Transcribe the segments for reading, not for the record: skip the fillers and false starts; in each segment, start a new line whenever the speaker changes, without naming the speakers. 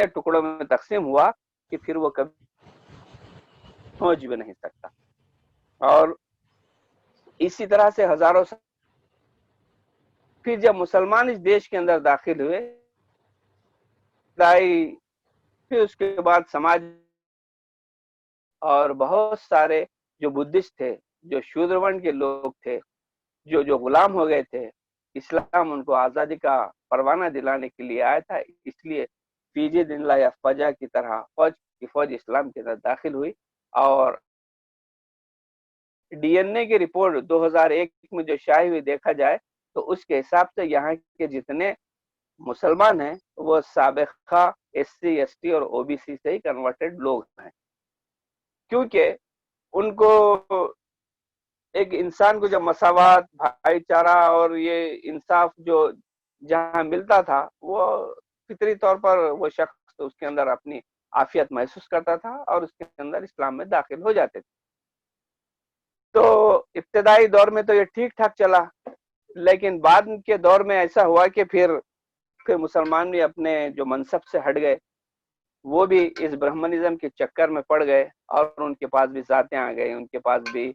टुकड़ों में तकसीम हुआ कि फिर वो कभी पहुंच भी नहीं सकता। और इसी तरह से हजारों साल फिर जब मुसलमान इस देश के अंदर दाखिल हुए, फिर उसके बाद समाज और बहुत सारे जो बुद्धिस्ट थे, जो शूद्र वर्ण के लोग थे, जो जो गुलाम हो गए थे, इस्लाम उनको आज़ादी का परवाना दिलाने के लिए आया था। इसलिए फीजी दिन या फजा की तरह फौज इस्लाम के अंदर दाखिल हुई। और डीएनए की रिपोर्ट 2001 में जो शाये हुई देखा जाए तो उसके हिसाब से यहाँ के जितने मुसलमान हैं वो साबिका एससी, एसटी और ओबीसी से ही कन्वर्टेड लोग हैं, क्योंकि उनको एक इंसान को जब मसावत, भाईचारा और ये इंसाफ जो जहाँ मिलता था, वो फितरी तौर पर वो शख्स उसके अंदर अपनी आफियत महसूस करता था और उसके अंदर इस्लाम में दाखिल हो जाते थे। तो इब्तदाई दौर में तो ये ठीक ठाक चला, लेकिन बाद के दौर में ऐसा हुआ कि फिर मुसलमान भी अपने जो मनसब से हट गए, वो भी इस ब्राह्मणिज्म के चक्कर में पड़ गए और उनके पास भी जातें आ गई, उनके पास भी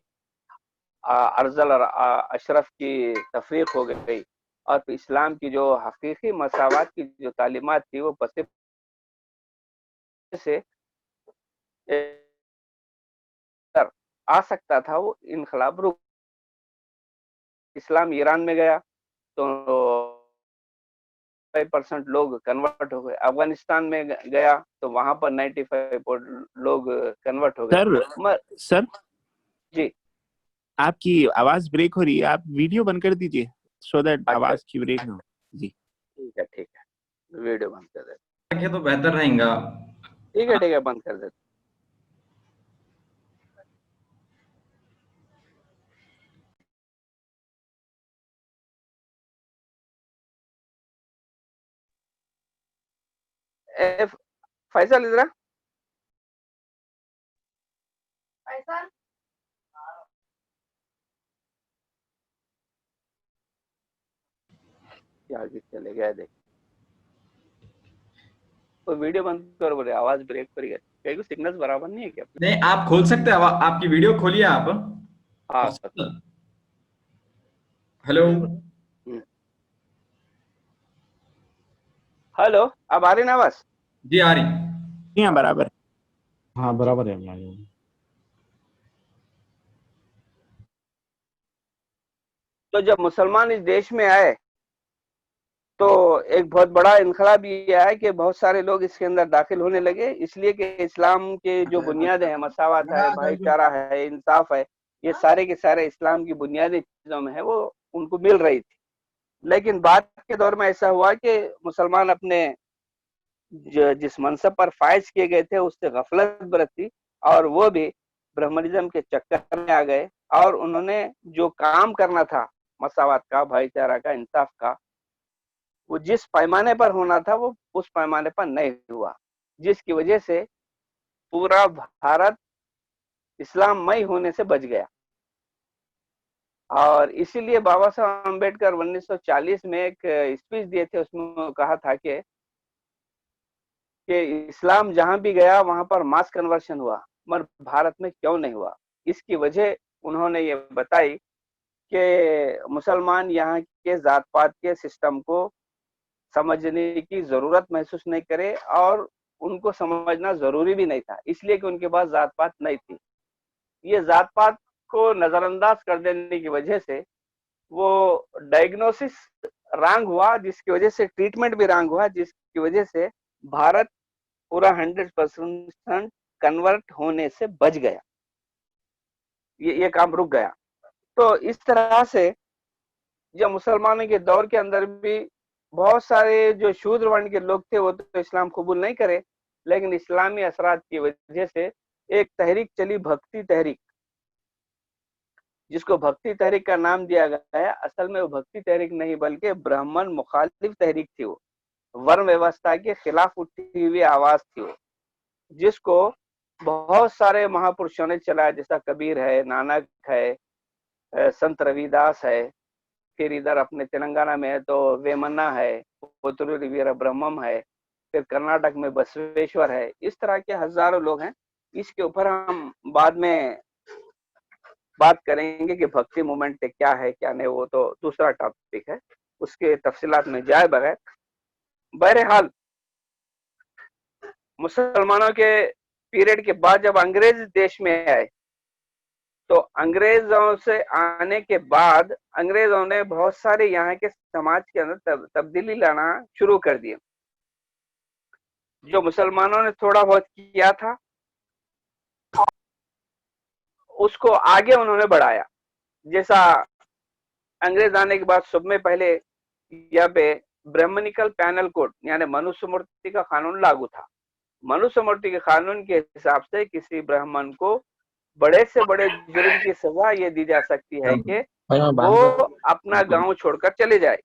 अफजल और अशरफ की तफरीक हो गई और इस्लाम की जो हकीकी मसावत की जो तालीमात थी वो पसे से आ सकता था, वो इनकलाब रुक। इस्लाम ईरान में गया तो 5% लोग कन्वर्ट हो गए, अफगानिस्तान में गया तो वहां पर 95% लोग कन्वर्ट हो गए।
सर
जी,
आपकी आवाज ब्रेक हो रही है, आप वीडियो बंद कर दीजिए सो दैट आवाज की ब्रेक ना हो। जी
ठीक है, वीडियो बंद कर देते
तो बेहतर रहेगा।
ठीक है, बंद कर देते। फैसल इधर फैसल आगे चले गया, देख तो वीडियो बंद कर, बोले आवाज ब्रेक कर गया, कहीं को सिग्नल बराबर नहीं है क्या?
नहीं, आप खोल सकते हैं, आपकी वीडियो खोलिए आप।
हाँ,
हेलो
हेलो, अब आ रही ना आवाज?
जी आ रही।
हाँ बराबर,
हाँ बराबर है।
तो जब मुसलमान इस देश में आए तो एक बहुत बड़ा इनकलाब ये आया कि बहुत सारे लोग इसके अंदर दाखिल होने लगे, इसलिए कि इस्लाम के जो बुनियादें हैं, मसावत है, भाईचारा है, इंसाफ है, ये सारे के सारे इस्लाम की बुनियादी चीजों में है, वो उनको मिल रही थी। लेकिन बाद के दौर में ऐसा हुआ कि मुसलमान अपने जिस मनसब पर फायज किए गए थे उससे गफलत बरती और वो भी ब्राह्मणिज्म के चक्कर में आ गए और उन्होंने जो काम करना था मसावत का, भाईचारा का, इंसाफ का, वो जिस पैमाने पर होना था वो उस पैमाने पर नहीं हुआ, जिसकी वजह से पूरा भारत इस्लाममय होने से बच गया। और इसीलिए बाबा साहब अम्बेडकर 1940 में एक स्पीच दिए थे, उसमें कहा था कि इस्लाम जहां भी गया वहां पर मास कन्वर्शन हुआ, मगर भारत में क्यों नहीं हुआ। इसकी वजह उन्होंने ये बताई कि मुसलमान यहाँ के जात पात के सिस्टम को समझने की जरूरत महसूस नहीं करे और उनको समझना जरूरी भी नहीं था, इसलिए कि उनके पास जात पात नहीं थी। ये जात पात को नजरअंदाज कर देने की वजह से वो डायग्नोसिस रॉन्ग हुआ, जिसकी वजह से ट्रीटमेंट भी रॉन्ग हुआ, जिसकी वजह से भारत पूरा 100% कन्वर्ट होने से बच गया, ये काम रुक गया। तो इस तरह से जब मुसलमानों के दौर के अंदर भी बहुत सारे जो शूद्र वर्ण के लोग थे वो तो इस्लाम कबूल नहीं करे, लेकिन इस्लामी असरात की वजह से एक तहरीक चली, भक्ति तहरीक, जिसको भक्ति तहरीक का नाम दिया गया है। असल में वो भक्ति तहरीक नहीं बल्कि ब्राह्मण मुखालिफ तहरीक थी, वो वर्ण व्यवस्था के खिलाफ उठी हुई आवाज थी वो, जिसको बहुत सारे महापुरुषों ने चलाया, जैसा कबीर है, नानक है, संत रविदास है, फिर इधर अपने तेलंगाना में है तो वेमन्ना है, पुतुलु वीर ब्रह्मम है, फिर कर्नाटक में बसवेश्वर है, इस तरह के हजारों लोग हैं। इसके ऊपर हम बाद में बात करेंगे कि भक्ति मूवमेंट क्या है क्या नहीं, वो तो दूसरा टॉपिक है, उसके तफसीलात में जाए बगैर। बहरहाल मुसलमानों के पीरियड के बाद जब अंग्रेज देश में आए, तो अंग्रेजों से आने के बाद अंग्रेजों ने बहुत सारे यहाँ के समाज के अंदर तब्दीली लाना शुरू कर दिए। जो मुसलमानों ने थोड़ा बहुत किया था उसको आगे उन्होंने बढ़ाया। जैसा अंग्रेज आने के बाद सब में पहले यहाँ पे ब्राह्मणिकल पैनल कोड यानी मनुस्मृति का कानून लागू था। मनुस्मृति के कानून के हिसाब से किसी ब्राह्मण को बड़े से बड़े जुर्म की सजा ये दी जा सकती है कि वो अपना गांव छोड़कर चले जाए।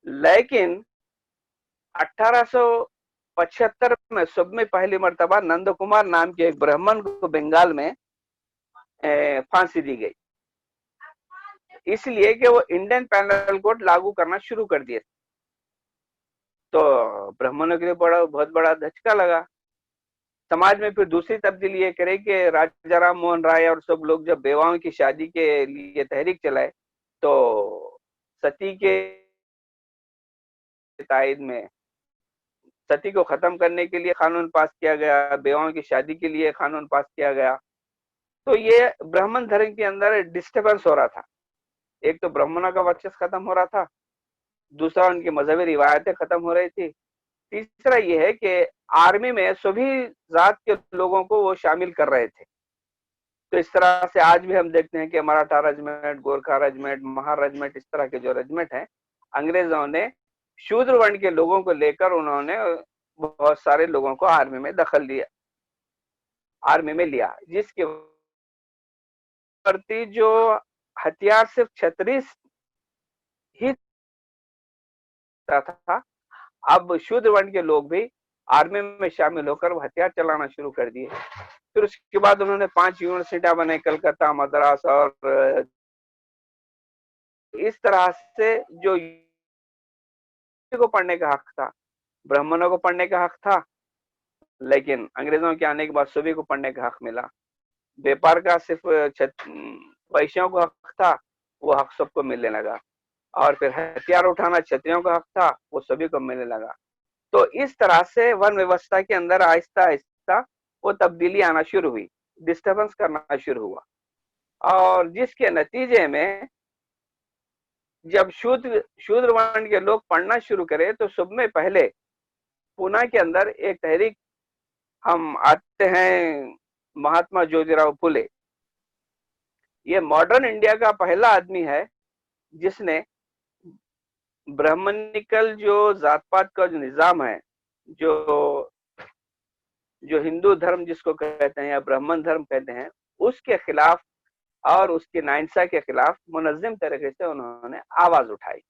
लेकिन 1875 में सब में पहली मर्तबा नंद कुमार नाम के एक ब्राह्मण को बंगाल में फांसी दी गई, इसलिए कि वो इंडियन पैनल कोड लागू करना शुरू कर दिए। तो ब्राह्मणों के लिए बहुत बड़ा धचका लगा। समाज में फिर दूसरी तब्दीली ये करे कि राजा राम मोहन राय और सब लोग जब बेवाओं की शादी के लिए तहरीक चलाए, तो सती के तायद में सती को खत्म करने के लिए कानून पास किया गया, बेवाओं की शादी के लिए कानून पास किया गया। तो ये ब्राह्मण धर्म के अंदर डिस्टर्बेंस हो रहा था। एक तो ब्राह्मणों का वर्चस्व खत्म हो रहा था, दूसरा उनकी मजहबी रिवायतें खत्म हो रही थी, तीसरा ये है कि आर्मी में सभी जात के लोगों को वो शामिल कर रहे थे। तो इस तरह से आज भी हम देखते हैं कि Maratha regiment, Gorkha regiment, Mahar regiment, इस तरह के जो रेजिमेंट हैं, अंग्रेजों ने शूद्र वर्ण के लोगों को लेकर उन्होंने बहुत सारे लोगों को आर्मी में दखल दिया, आर्मी में लिया, जिसके प्रति जो हथियार सिर्फ 36 ही था, अब शूद्र वर्ण के लोग भी आर्मी में शामिल होकर हथियार चलाना शुरू कर दिए। फिर उसके बाद उन्होंने 5 यूनिवर्सिटियां बनाई, कलकत्ता, मद्रास, और इस तरह से जो को पढ़ने का हक था, ब्राह्मणों को पढ़ने का हक था, लेकिन अंग्रेजों के आने के बाद सभी को पढ़ने का हक मिला। व्यापार का सिर्फ वैश्यों को हक था, वो हक सबको मिलने लगा। और फिर हथियार उठाना क्षत्रियों का हक था, वो सभी को मिलने लगा। तो इस तरह से वर्ण व्यवस्था के अंदर आहिस्ता आहिस्ता वो तब्दीली आना शुरू हुई, डिस्टर्बेंस करना शुरू हुआ, और जिसके नतीजे में जब शूद्र वर्ण के लोग पढ़ना शुरू करे, तो सब में पहले पूना के अंदर एक तहरीक हम आते हैं, महात्मा ज्योतिराव फुले। ये मॉडर्न इंडिया का पहला आदमी है जिसने ब्राह्मणिकल जो जात पात का जो निजाम है, जो हिंदू धर्म जिसको कहते हैं या ब्राह्मण धर्म कहते हैं, उसके खिलाफ और उसकी नाइंसा के खिलाफ मुनज़्ज़म तरीके से उन्होंने आवाज उठाई।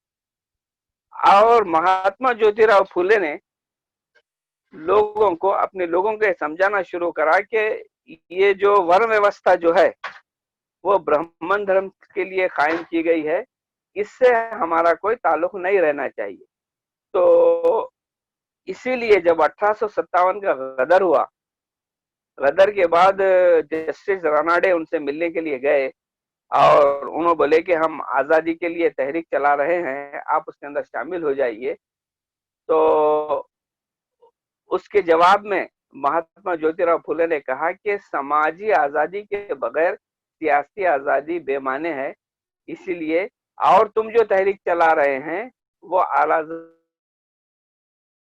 और महात्मा ज्योतिराव फुले ने लोगों को, अपने लोगों को समझाना शुरू करा कि ये जो वर्ण व्यवस्था जो है वो ब्राह्मण धर्म के लिए कायम की गई है, इससे हमारा कोई ताल्लुक नहीं रहना चाहिए। तो इसीलिए जब 1857 का गदर हुआ, गदर के बाद जस्टिस रानाडे उनसे मिलने के लिए गए और उन्होंने बोले कि हम आजादी के लिए तहरीक चला रहे हैं, आप उसके अंदर शामिल हो जाइए। तो उसके जवाब में महात्मा ज्योतिराव फुले ने कहा कि समाजी आजादी के बगैर सियासी आजादी बेमाने है, इसीलिए और तुम जो तहरीक चला रहे हैं वो आला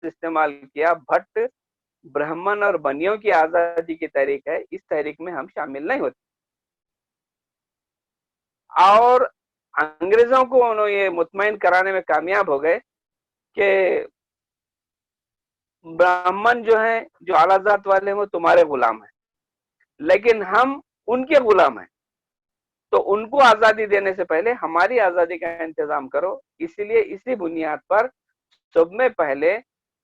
इस्तेमाल किया, भट्ट ब्राह्मण और बनियों की आजादी की तहरीक है, इस तहरीक में हम शामिल नहीं होते। और अंग्रेजों को उन्होंने ये मुतमईन कराने में कामयाब हो गए कि ब्राह्मण जो है, जो आला जात वाले हैं, वो तुम्हारे गुलाम हैं, लेकिन हम उनके गुलाम हैं, तो उनको आजादी देने से पहले हमारी आजादी का इंतजाम करो। इसीलिए इसी बुनियाद पर सब में पहले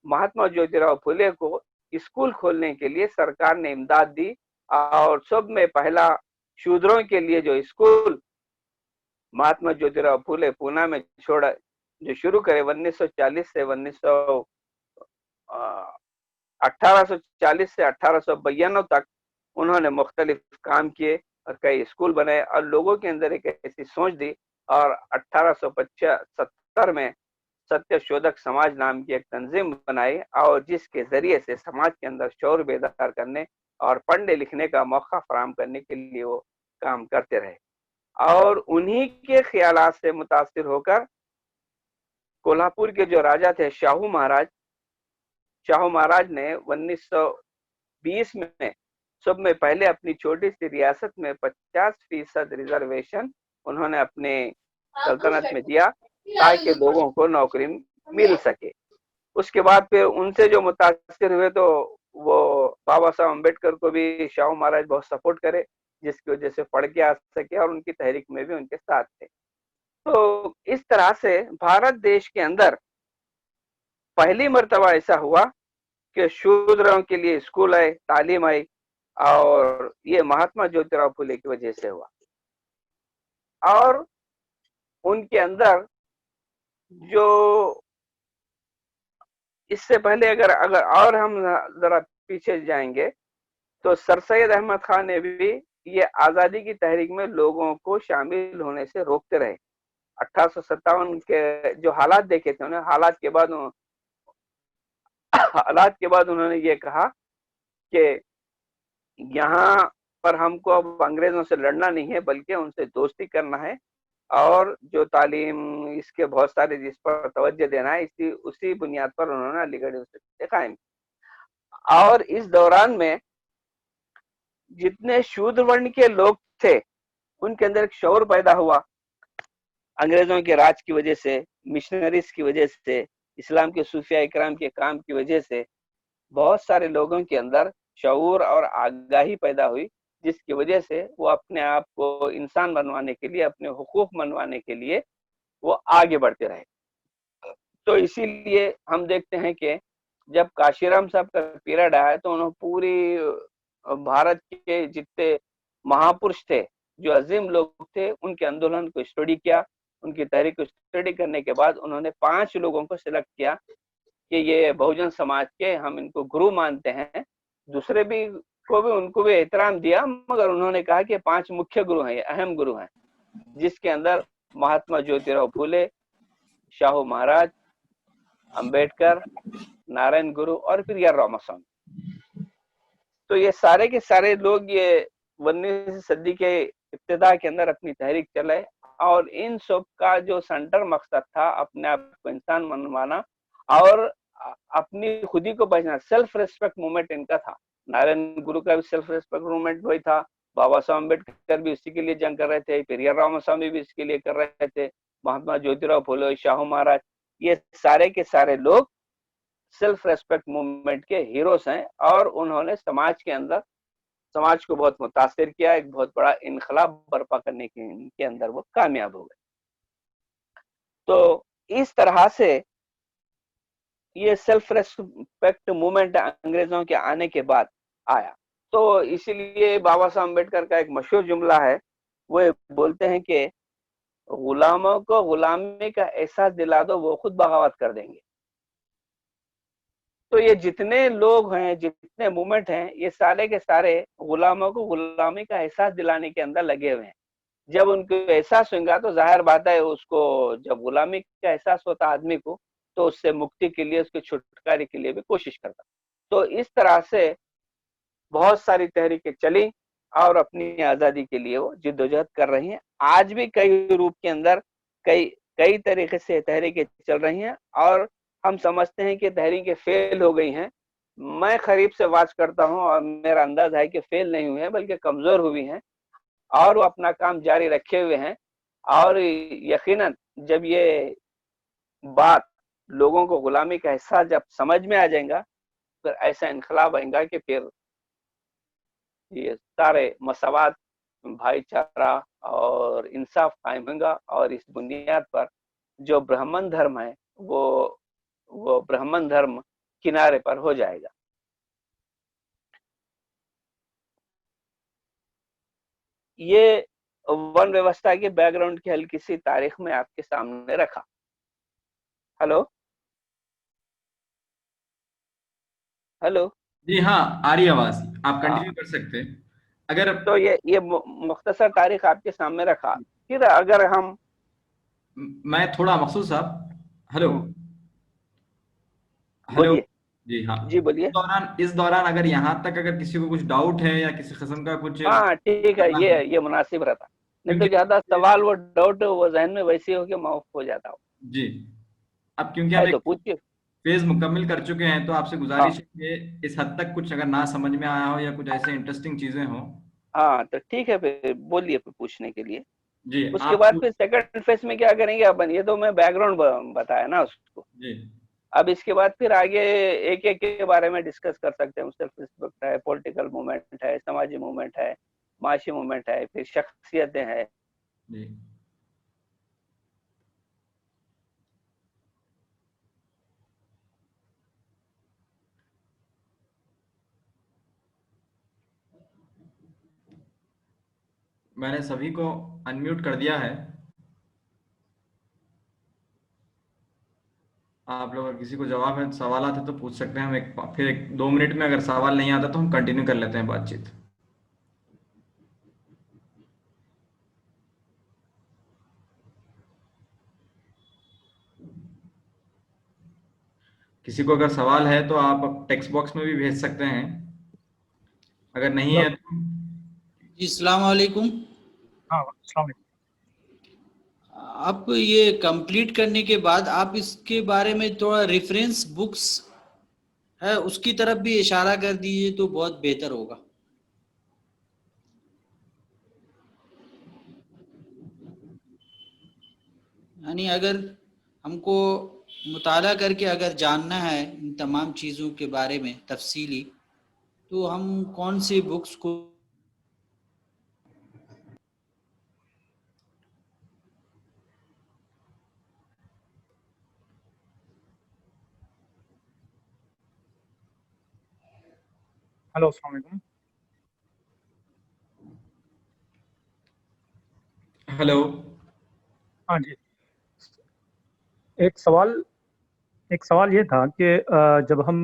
महात्मा ज्योतिराव फुले को स्कूल खोलने के लिए सरकार ने इमदाद दी, और सब में पहला शूद्रों के लिए जो स्कूल महात्मा ज्योतिराव फुले पूना में जो शुरू करे 1940 से 1840 से 1892 तक उन्होंने मुख्तलिफ काम किए और कई स्कूल बनाए और लोगों के अंदर एक ऐसी सोच दी और 1875 में सत्य शोधक समाज नाम की एक तंजीम बनाई और जिसके जरिए से समाज के अंदर शौर बेदार करने और पढ़ने लिखने का मौका फराहम करने के लिए वो काम करते रहे और उन्हीं के ख्यालात से मुतासिर होकर कोल्हापुर के जो राजा थे शाहू महाराज ने 1920 में सब में पहले अपनी छोटी सी रियासत में 50% रिजर्वेशन उन्होंने अपने सल्तनत में दिया ताकि लोगों को नौकरी मिल सके। उसके बाद फिर उनसे जो मुतासिर हुए तो वो बाबा साहब अम्बेडकर को भी शाहू महाराज बहुत सपोर्ट करे जिसकी वजह से पढ़ के आ सके और उनकी तहरीक में भी उनके साथ थे। तो इस तरह से भारत देश के अंदर पहली मर्तबा ऐसा हुआ कि शूद्रों के लिए स्कूल आए, तालीम आई और ये महात्मा ज्योतिराव फुले की वजह से हुआ। और उनके अंदर जो इससे पहले अगर और हम जरा पीछे जाएंगे तो सर सैयद अहमद खान ने भी ये आजादी की तहरीक में लोगों को शामिल होने से रोकते रहे। 1857 के जो हालात देखे थे उन्हें, हालात के बाद उन्होंने ये कहा कि यहाँ पर हमको अब अंग्रेजों से लड़ना नहीं है बल्कि उनसे दोस्ती करना है और जो तालीम इसके बहुत सारे जिस पर तवज्जो देना है उसी बुनियाद पर उन्होंने अलीगढ़ यूनिवर्सिटी कायम। और इस दौरान में जितने शूद्र वर्ण के लोग थे उनके अंदर एक शौर पैदा हुआ। अंग्रेजों के राज की वजह से, मिशनरीज की वजह से, इस्लाम के सूफिया इकराम के काम की वजह से बहुत सारे लोगों के अंदर शऊर और आगाही पैदा हुई जिसकी वजह से वो अपने आप को इंसान बनवाने के लिए, अपने हुकूक मनवाने के लिए वो आगे बढ़ते रहे। तो इसीलिए हम देखते हैं कि जब काशीराम साहब का पीरियड आया तो उन्होंने पूरी भारत के जितने महापुरुष थे, जो अजीम लोग थे, उनके आंदोलन को स्टडी किया। उनकी तहरीक को स्टडी करने के बाद उन्होंने 5 लोगों को सिलेक्ट किया कि ये बहुजन समाज के हम इनको गुरु मानते हैं। दूसरे भी उनको भी एहतराम दिया मगर उन्होंने कहा कि 5 मुख्य गुरु हैं, अहम गुरु हैं, जिसके अंदर महात्मा ज्योतिराव फुले, शाहू महाराज, अंबेडकर, नारायण गुरु और फिर यार रामास्वामी। तो ये सारे के सारे लोग ये 19वीं सदी के इब्तिदा के अंदर अपनी तहरीक चलाए और इन सब का जो सेंटर मकसद था अपने आप को इंसान मनवाना और अपनी खुदी को बचना, सेल्फ रेस्पेक्ट मूवमेंट इनका था। नारायण गुरु का भी सेल्फ रेस्पेक्ट मूवमेंट वही था, बाबा साहब अम्बेडकर भी उसी के लिए जंग कर रहे थे, पेरियार रामास्वामी भी इसके लिए कर रहे थे, महात्मा ज्योतिराव फुले, शाहू महाराज, ये सारे के सारे लोग सेल्फ रेस्पेक्ट मूवमेंट के हीरोज हैं और उन्होंने समाज के अंदर समाज को बहुत मुतासिर किया, एक बहुत बड़ा इनकलाब बर्पा करने के अंदर वो कामयाब हो गए। तो इस तरह से ये सेल्फ रेस्पेक्ट मूवमेंट अंग्रेजों के आने के बाद आया। तो इसीलिए बाबा साहब अम्बेडकर का एक मशहूर जुमला है, वो बोलते हैं कि गुलामों को गुलामी का एहसास दिला दो, वो खुद बगावत कर देंगे। तो ये जितने लोग हैं, जितने मूवमेंट हैं, ये सारे के सारे गुलामों को गुलामी का एहसास दिलाने के अंदर लगे हुए हैं। जब उनको एहसास होगा तो जाहिर बात है उसको, जब गुलामी का एहसास होता आदमी को तो उससे मुक्ति के लिए, उसके छुटकारे के लिए भी कोशिश करता। तो इस तरह से बहुत सारी तहरीकें चली और अपनी आजादी के लिए वो जिद्दोजहद कर रही हैं। आज भी कई रूप के अंदर कई तरीके से तहरीकें चल रही हैं और हम समझते हैं कि तहरीकें फेल हो गई हैं। मैं करीब से वाच करता हूं और मेरा अंदाज है कि फेल नहीं हुई है बल्कि कमजोर हुई हैं और वो अपना काम जारी रखे हुए हैं। और यकीनन जब ये बात लोगों को गुलामी का एहसास जब समझ में आ जाएगा फिर ऐसा इनकलाब आएगा कि फिर ये सारे मसावात, भाईचारा और इंसाफ कायम होगा और इस बुनियाद पर जो ब्राह्मण धर्म है वो ब्राह्मण धर्म किनारे पर हो जाएगा। ये वन व्यवस्था की बैकग्राउंड की हल्की सी तारीख में आपके सामने रखा। Hello hello.
जी हाँ, आ रही आवाज, आप
हाँ,
कंटिन्यू कर सकते हैं अगर।
तो ये मुख्तसर तारीख आपके सामने रखा। फिर अगर हम
मैं थोड़ा मखसूस साहब, हेलो
हम्म,
हेलो।
बोलिए।
जी हाँ।
जी बोलिए।
इस दौरान अगर यहाँ तक अगर किसी को कुछ डाउट है या किसी किस्म का कुछ
हाँ ठीक है,
करना है,
ये मुनासिब रहता, नहीं तो
क्योंकि
ज्यादा सवाल वो डाउट वो जहन में वैसे हो के माफ हो जाता हो।
जी, अब क्योंकि
है
हम
तो
एक
पूछिए।
फेज मुकम्मल कर चुके हैं, तो आपसे
हाँ
गुजारिश है कि इस हद तक कुछ अगर ना समझ में आया हो या कुछ ऐसे इंटरेस्टिंग चीजें हों।
हाँ, तो ठीक है, फिर बोलिए फिर पूछने के लिए।
जी
उसके
आप
बाद फिर सेकंड फेज में क्या करेंगे अपन, ये तो मैं बैकग्राउंड बताया ना उसको।
जी
अब इसके बाद फिर आगे एक एक के बारे में डिस्कस कर सकते हैं। सेल्फ रिस्पेक्ट है, पॉलिटिकल मूवमेंट है, समाजी मूवमेंट है, माशी मूवमेंट है, फिर शख्सियतें हैं।
जी। मैंने सभी को अनम्यूट कर दिया है। आप लोग अगर किसी को जवाब है, सवाल आते तो पूछ सकते हैं। हम फिर 1-2 मिनट में अगर सवाल नहीं आता तो हम कंटिन्यू कर लेते हैं बातचीत। किसी को अगर सवाल है तो आप टेक्स्ट बॉक्स में भी भेज सकते हैं, अगर नहीं है तो।
जी अस्सलाम वालेकुम।
हाँ अस्सलाम वालेकुम।
आप ये कंप्लीट करने के बाद आप इसके बारे में थोड़ा रेफरेंस बुक्स है उसकी तरफ भी इशारा कर दीजिए तो बहुत बेहतर होगा। यानी अगर हमको मुताला करके अगर जानना है इन तमाम चीज़ों के बारे में तफसीली, तो हम कौन सी बुक्स को
हेलो अस्सलाम वालेकुम।
हेलो।
हाँ जी, एक सवाल एक सवाल ये था कि जब हम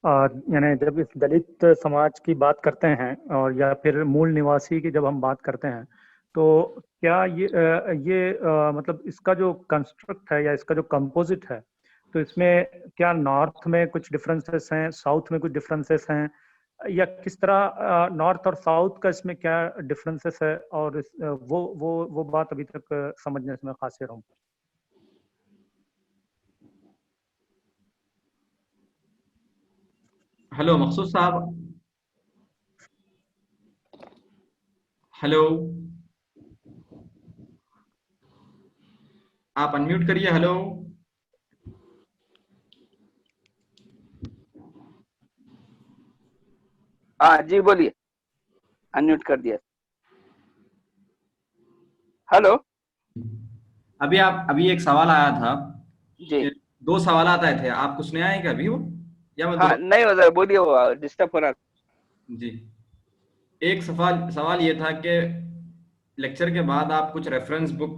यानी जब इस दलित समाज की बात करते हैं और या फिर मूल निवासी की जब हम बात करते हैं, तो क्या ये मतलब इसका जो कंस्ट्रक्ट है या इसका जो कंपोजिट है, तो इसमें क्या नॉर्थ में कुछ डिफरेंसेस हैं, साउथ में कुछ डिफरेंसेस हैं, या किस तरह नॉर्थ और साउथ का इसमें क्या डिफरेंसेस है, और वो बात अभी तक समझने में खासिर हूँ।
हेलो मखसूस साहब, हेलो। आप अनम्यूट करिए, हेलो।
हाँ जी बोलिए, अनम्यूट कर दिया। हेलो।
अभी एक सवाल आया था
जी।
कि 2 सवाल आए थे, आपको सुने आए क्या अभी वो, या मैं
हाँ
दोबारा?
नहीं होता, बोलिए, वो डिस्टर्ब हो रहा था।
जी। एक सवाल सवाल ये था कि लेक्चर के बाद आप कुछ रेफरेंस बुक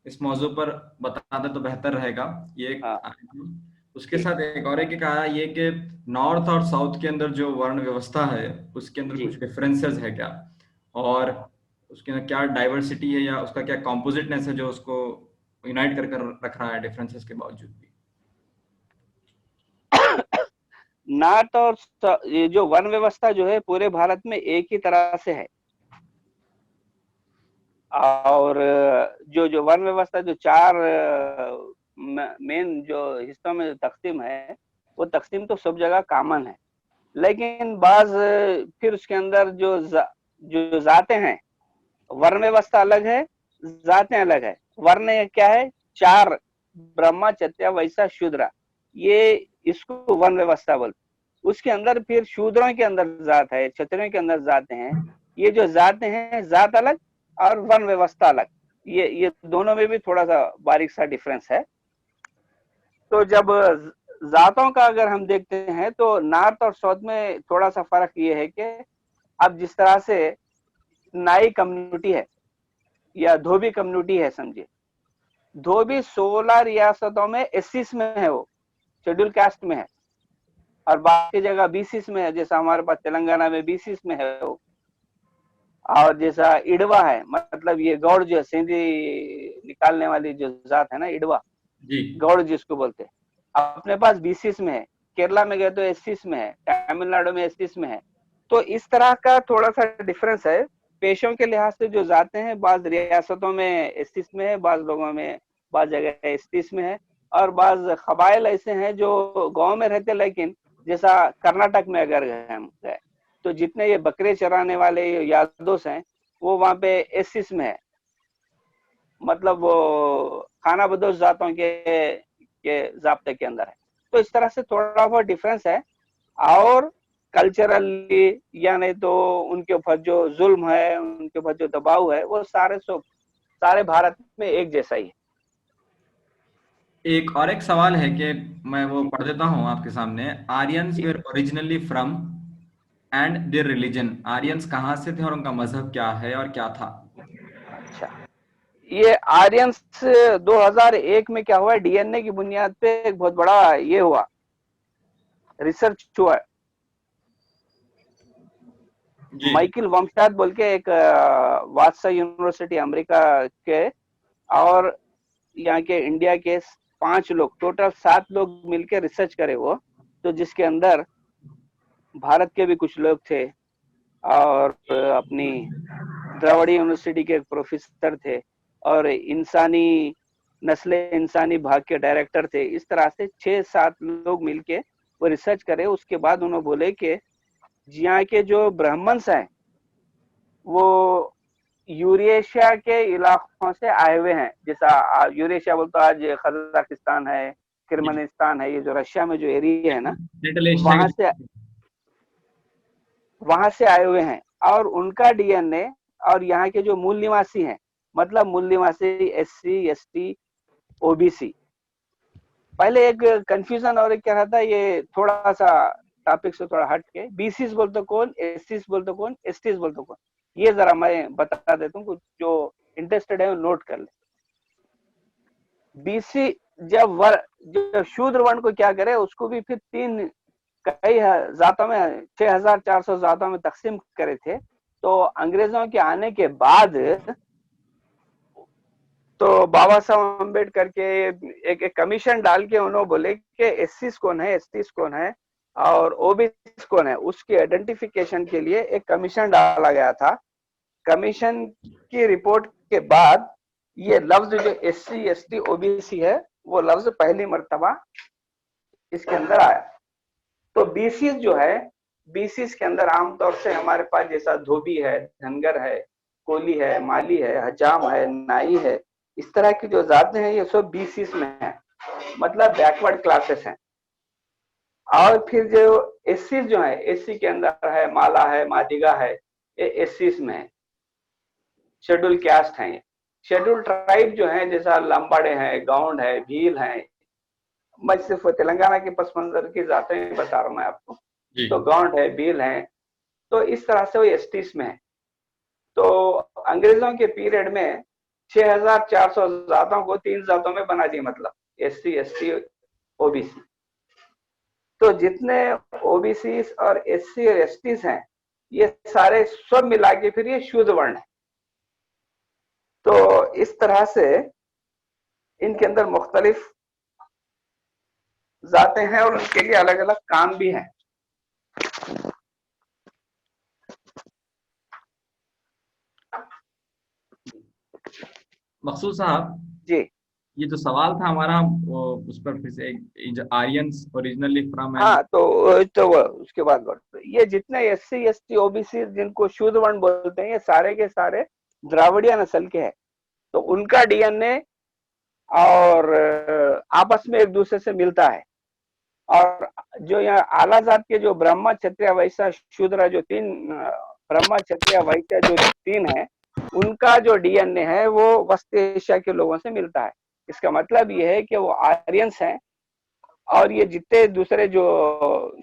इस मौजू पर बता दें तो बेहतर रहेगा। ये एक
हाँ
आया था। उसके
ठीक।
साथ एक और एक कहा ये कि नॉर्थ और साउथ के अंदर जो वर्ण व्यवस्था है उसके अंदर
जी
कुछ डिफरेंसेस है क्या, और उसके अंदर क्या डाइवर्सिटी है या उसका क्या कॉम्पोजिटनेस है जो उसको यूनाइट कर कर रख रहा है डिफरेंसेस के बावजूद भी।
नॉर्थ और ये जो वन व्यवस्था जो है पूरे भारत में एक ही तरह से है। और जो जो वन व्यवस्था जो चार मेन जो हिस्सों में तकसीम है, वो तकसीम तो सब जगह कॉमन है। लेकिन बाज फिर उसके अंदर जो जाते हैं, वर्ण व्यवस्था अलग है, जातें अलग है। वर्ण क्या है? चार, ब्रह्मा क्षत्रिय वैश्य शूद्र, ये इसको वर्ण व्यवस्था बोलते। उसके अंदर फिर शूद्रों के अंदर जात है, क्षत्रियों के अंदर जाते हैं। ये जो जाते हैं, जात अलग और वर्ण व्यवस्था अलग। ये दोनों में भी थोड़ा सा बारीक सा डिफरेंस है। तो जब जातों का अगर हम देखते हैं तो नॉर्थ और साउथ में थोड़ा सा फर्क ये है कि अब जिस तरह से नाई कम्युनिटी है या धोबी कम्युनिटी है समझिए, धोबी 16 रियासतों में एससीस में है, वो शेड्यूल कास्ट में है, और बाकी जगह बीसीस में है, जैसा हमारे पास तेलंगाना में बीसीस में है वो। और जैसा इडवा है, मतलब ये गौड़ जो सिंधी निकालने वाली जो जात है ना, इडवा
जी
गौड़ जिसको बोलते हैं, अपने पास बीसीस में है। केरला में गए तो एससीस में है, तमिलनाडु में एससीस में है। तो इस तरह का थोड़ा सा डिफरेंस है पेशों के लिहाज से। जो जाते हैं बाज रियासतों में एससीस में है, बाज लोगों में बाज जगह एससीस में है, और बाज कबाइल ऐसे हैं जो गांव में रहते, लेकिन जैसा कर्नाटक में अगर गए तो जितने ये बकरे चराने वाले यादोस हैं वो वहां पे एससीस में है, मतलब वो खाना बदोश जातों के जाब्ते के अंदर है। तो इस तरह से थोड़ा बहुत डिफरेंस है। और कल्चरली या नहीं तो उनके ऊपर जो जुल्म है, उनके ऊपर जो दबाव है, वो सारे भारत में एक जैसा ही है।
एक सवाल है कि मैं वो पढ़ देता हूँ आपके सामने। Aryans were originally from and their religion. Aryans कहाँ से थे और उनका मजहब क्या है और क्या था?
अच्छा, ये आर्यंस 2001 में क्या हुआ, डीएनए की बुनियाद पे एक बहुत बड़ा ये हुआ, रिसर्च हुआ। माइकल वमशाद बोल के एक वात्सा यूनिवर्सिटी अमेरिका के और यहाँ के इंडिया के 5 लोग, टोटल 7 लोग मिलकर रिसर्च करे वो, तो जिसके अंदर भारत के भी कुछ लोग थे और अपनी द्रविड़ यूनिवर्सिटी के प्रोफेसर थे और इंसानी इंसानी भाग के डायरेक्टर थे। इस तरह से 6-7 लोग मिलके वो रिसर्च करे। उसके बाद उन्होंने बोले कि यहाँ के जो ब्राह्मण्स हैं वो यूरेशिया के इलाकों से आए हुए हैं। जैसा यूरेशिया बोलते आज कजाकिस्तान है, किर्गिस्तान है, ये जो रशिया में जो एरिया है ना, वहां से आए हुए हैं। और उनका डीएनए और यहाँ के जो मूल निवासी हैं, मतलब मूल निवासी एससी, एसटी, ओबीसी। पहले एक कंफ्यूजन और एक क्या रहता है, ये थोड़ा सा टॉपिक से थोड़ा हट के, बीसीस बोलते कौन, एससीस बोलते कौन, एसटीस बोलते कौन, ये जरा मैं बता देता हूँ, कुछ जो इंटरेस्टेड है वो नोट कर ले। बीसी जब शूद्र वर्ण को क्या करे, उसको भी फिर कई जातों में 6400 जातों में तकसीम करे थे। तो अंग्रेजों के आने के बाद तो बाबा साहब अम्बेडकर के एक कमीशन डाल के उन्होंने बोले कि एससीस कौन है, एसटीस कौन है और ओबीसी कौन है, उसकी आइडेंटिफिकेशन के लिए एक कमीशन डाला गया था। कमीशन की रिपोर्ट के बाद ये लफ्ज जो एससी, एसटी, ओबीसी है, वो लफ्ज पहली मर्तबा इसके अंदर आया। तो बीसीस जो है, बीसीस के अंदर आमतौर से हमारे पास जैसा धोबी है, धनगर है, कोली है, माली है, हजाम है, नाई है, इस तरह की जो जातें हैं ये सब बीसीस में है, मतलब बैकवर्ड क्लासेस हैं। और फिर जो एससीस जो है, एससी के अंदर है माला है, मादिगा है, ये एससीस में है, शेड्यूल कास्ट है। शेड्यूल ट्राइब जो है जैसा लंबाड़े हैं, गौंड है, भील है, मैं सिर्फ तेलंगाना के पस मंजर की जातें बता रहा हूँ मैं आपको। तो गौंड है, भील है, तो इस तरह से वो एसटीस में है। तो अंग्रेजों के पीरियड में 6400 जातों को 3 जातों में बना दी, मतलब एससी, एसटी, ओबीसी। तो जितने ओबीसी और एससी और एसटीस हैं, ये सारे सब मिला के फिर ये शूद्र वर्ण है। तो इस तरह से इनके अंदर मुख्तलिफ जाते हैं और उनके लिए अलग अलग काम भी हैं।
मकसूद साहब
जी,
ये जो सवाल था हमारा उस पर फिर से आर्यंस ओरिजिनली फ्रॉम,
हाँ, तो उसके बाद ये जितने एससी, एसटी, ओबीसी जिनको शूद्र वर्ण बोलते हैं, ये सारे के सारे द्राविड़िया नस्ल के हैं। तो उनका डीएनए और आपस में एक दूसरे से मिलता है। और जो यहाँ आला जात के जो ब्रह्मा, क्षत्रिय, वैश्य, शूद्र, जो 3 ब्रह्मा, क्षत्रिय, वैश्य जो 3 है, उनका जो डीएनए है वो वस्त एशिया के लोगों से मिलता है। इसका मतलब ये है कि वो आर्यंस हैं और ये जितने दूसरे जो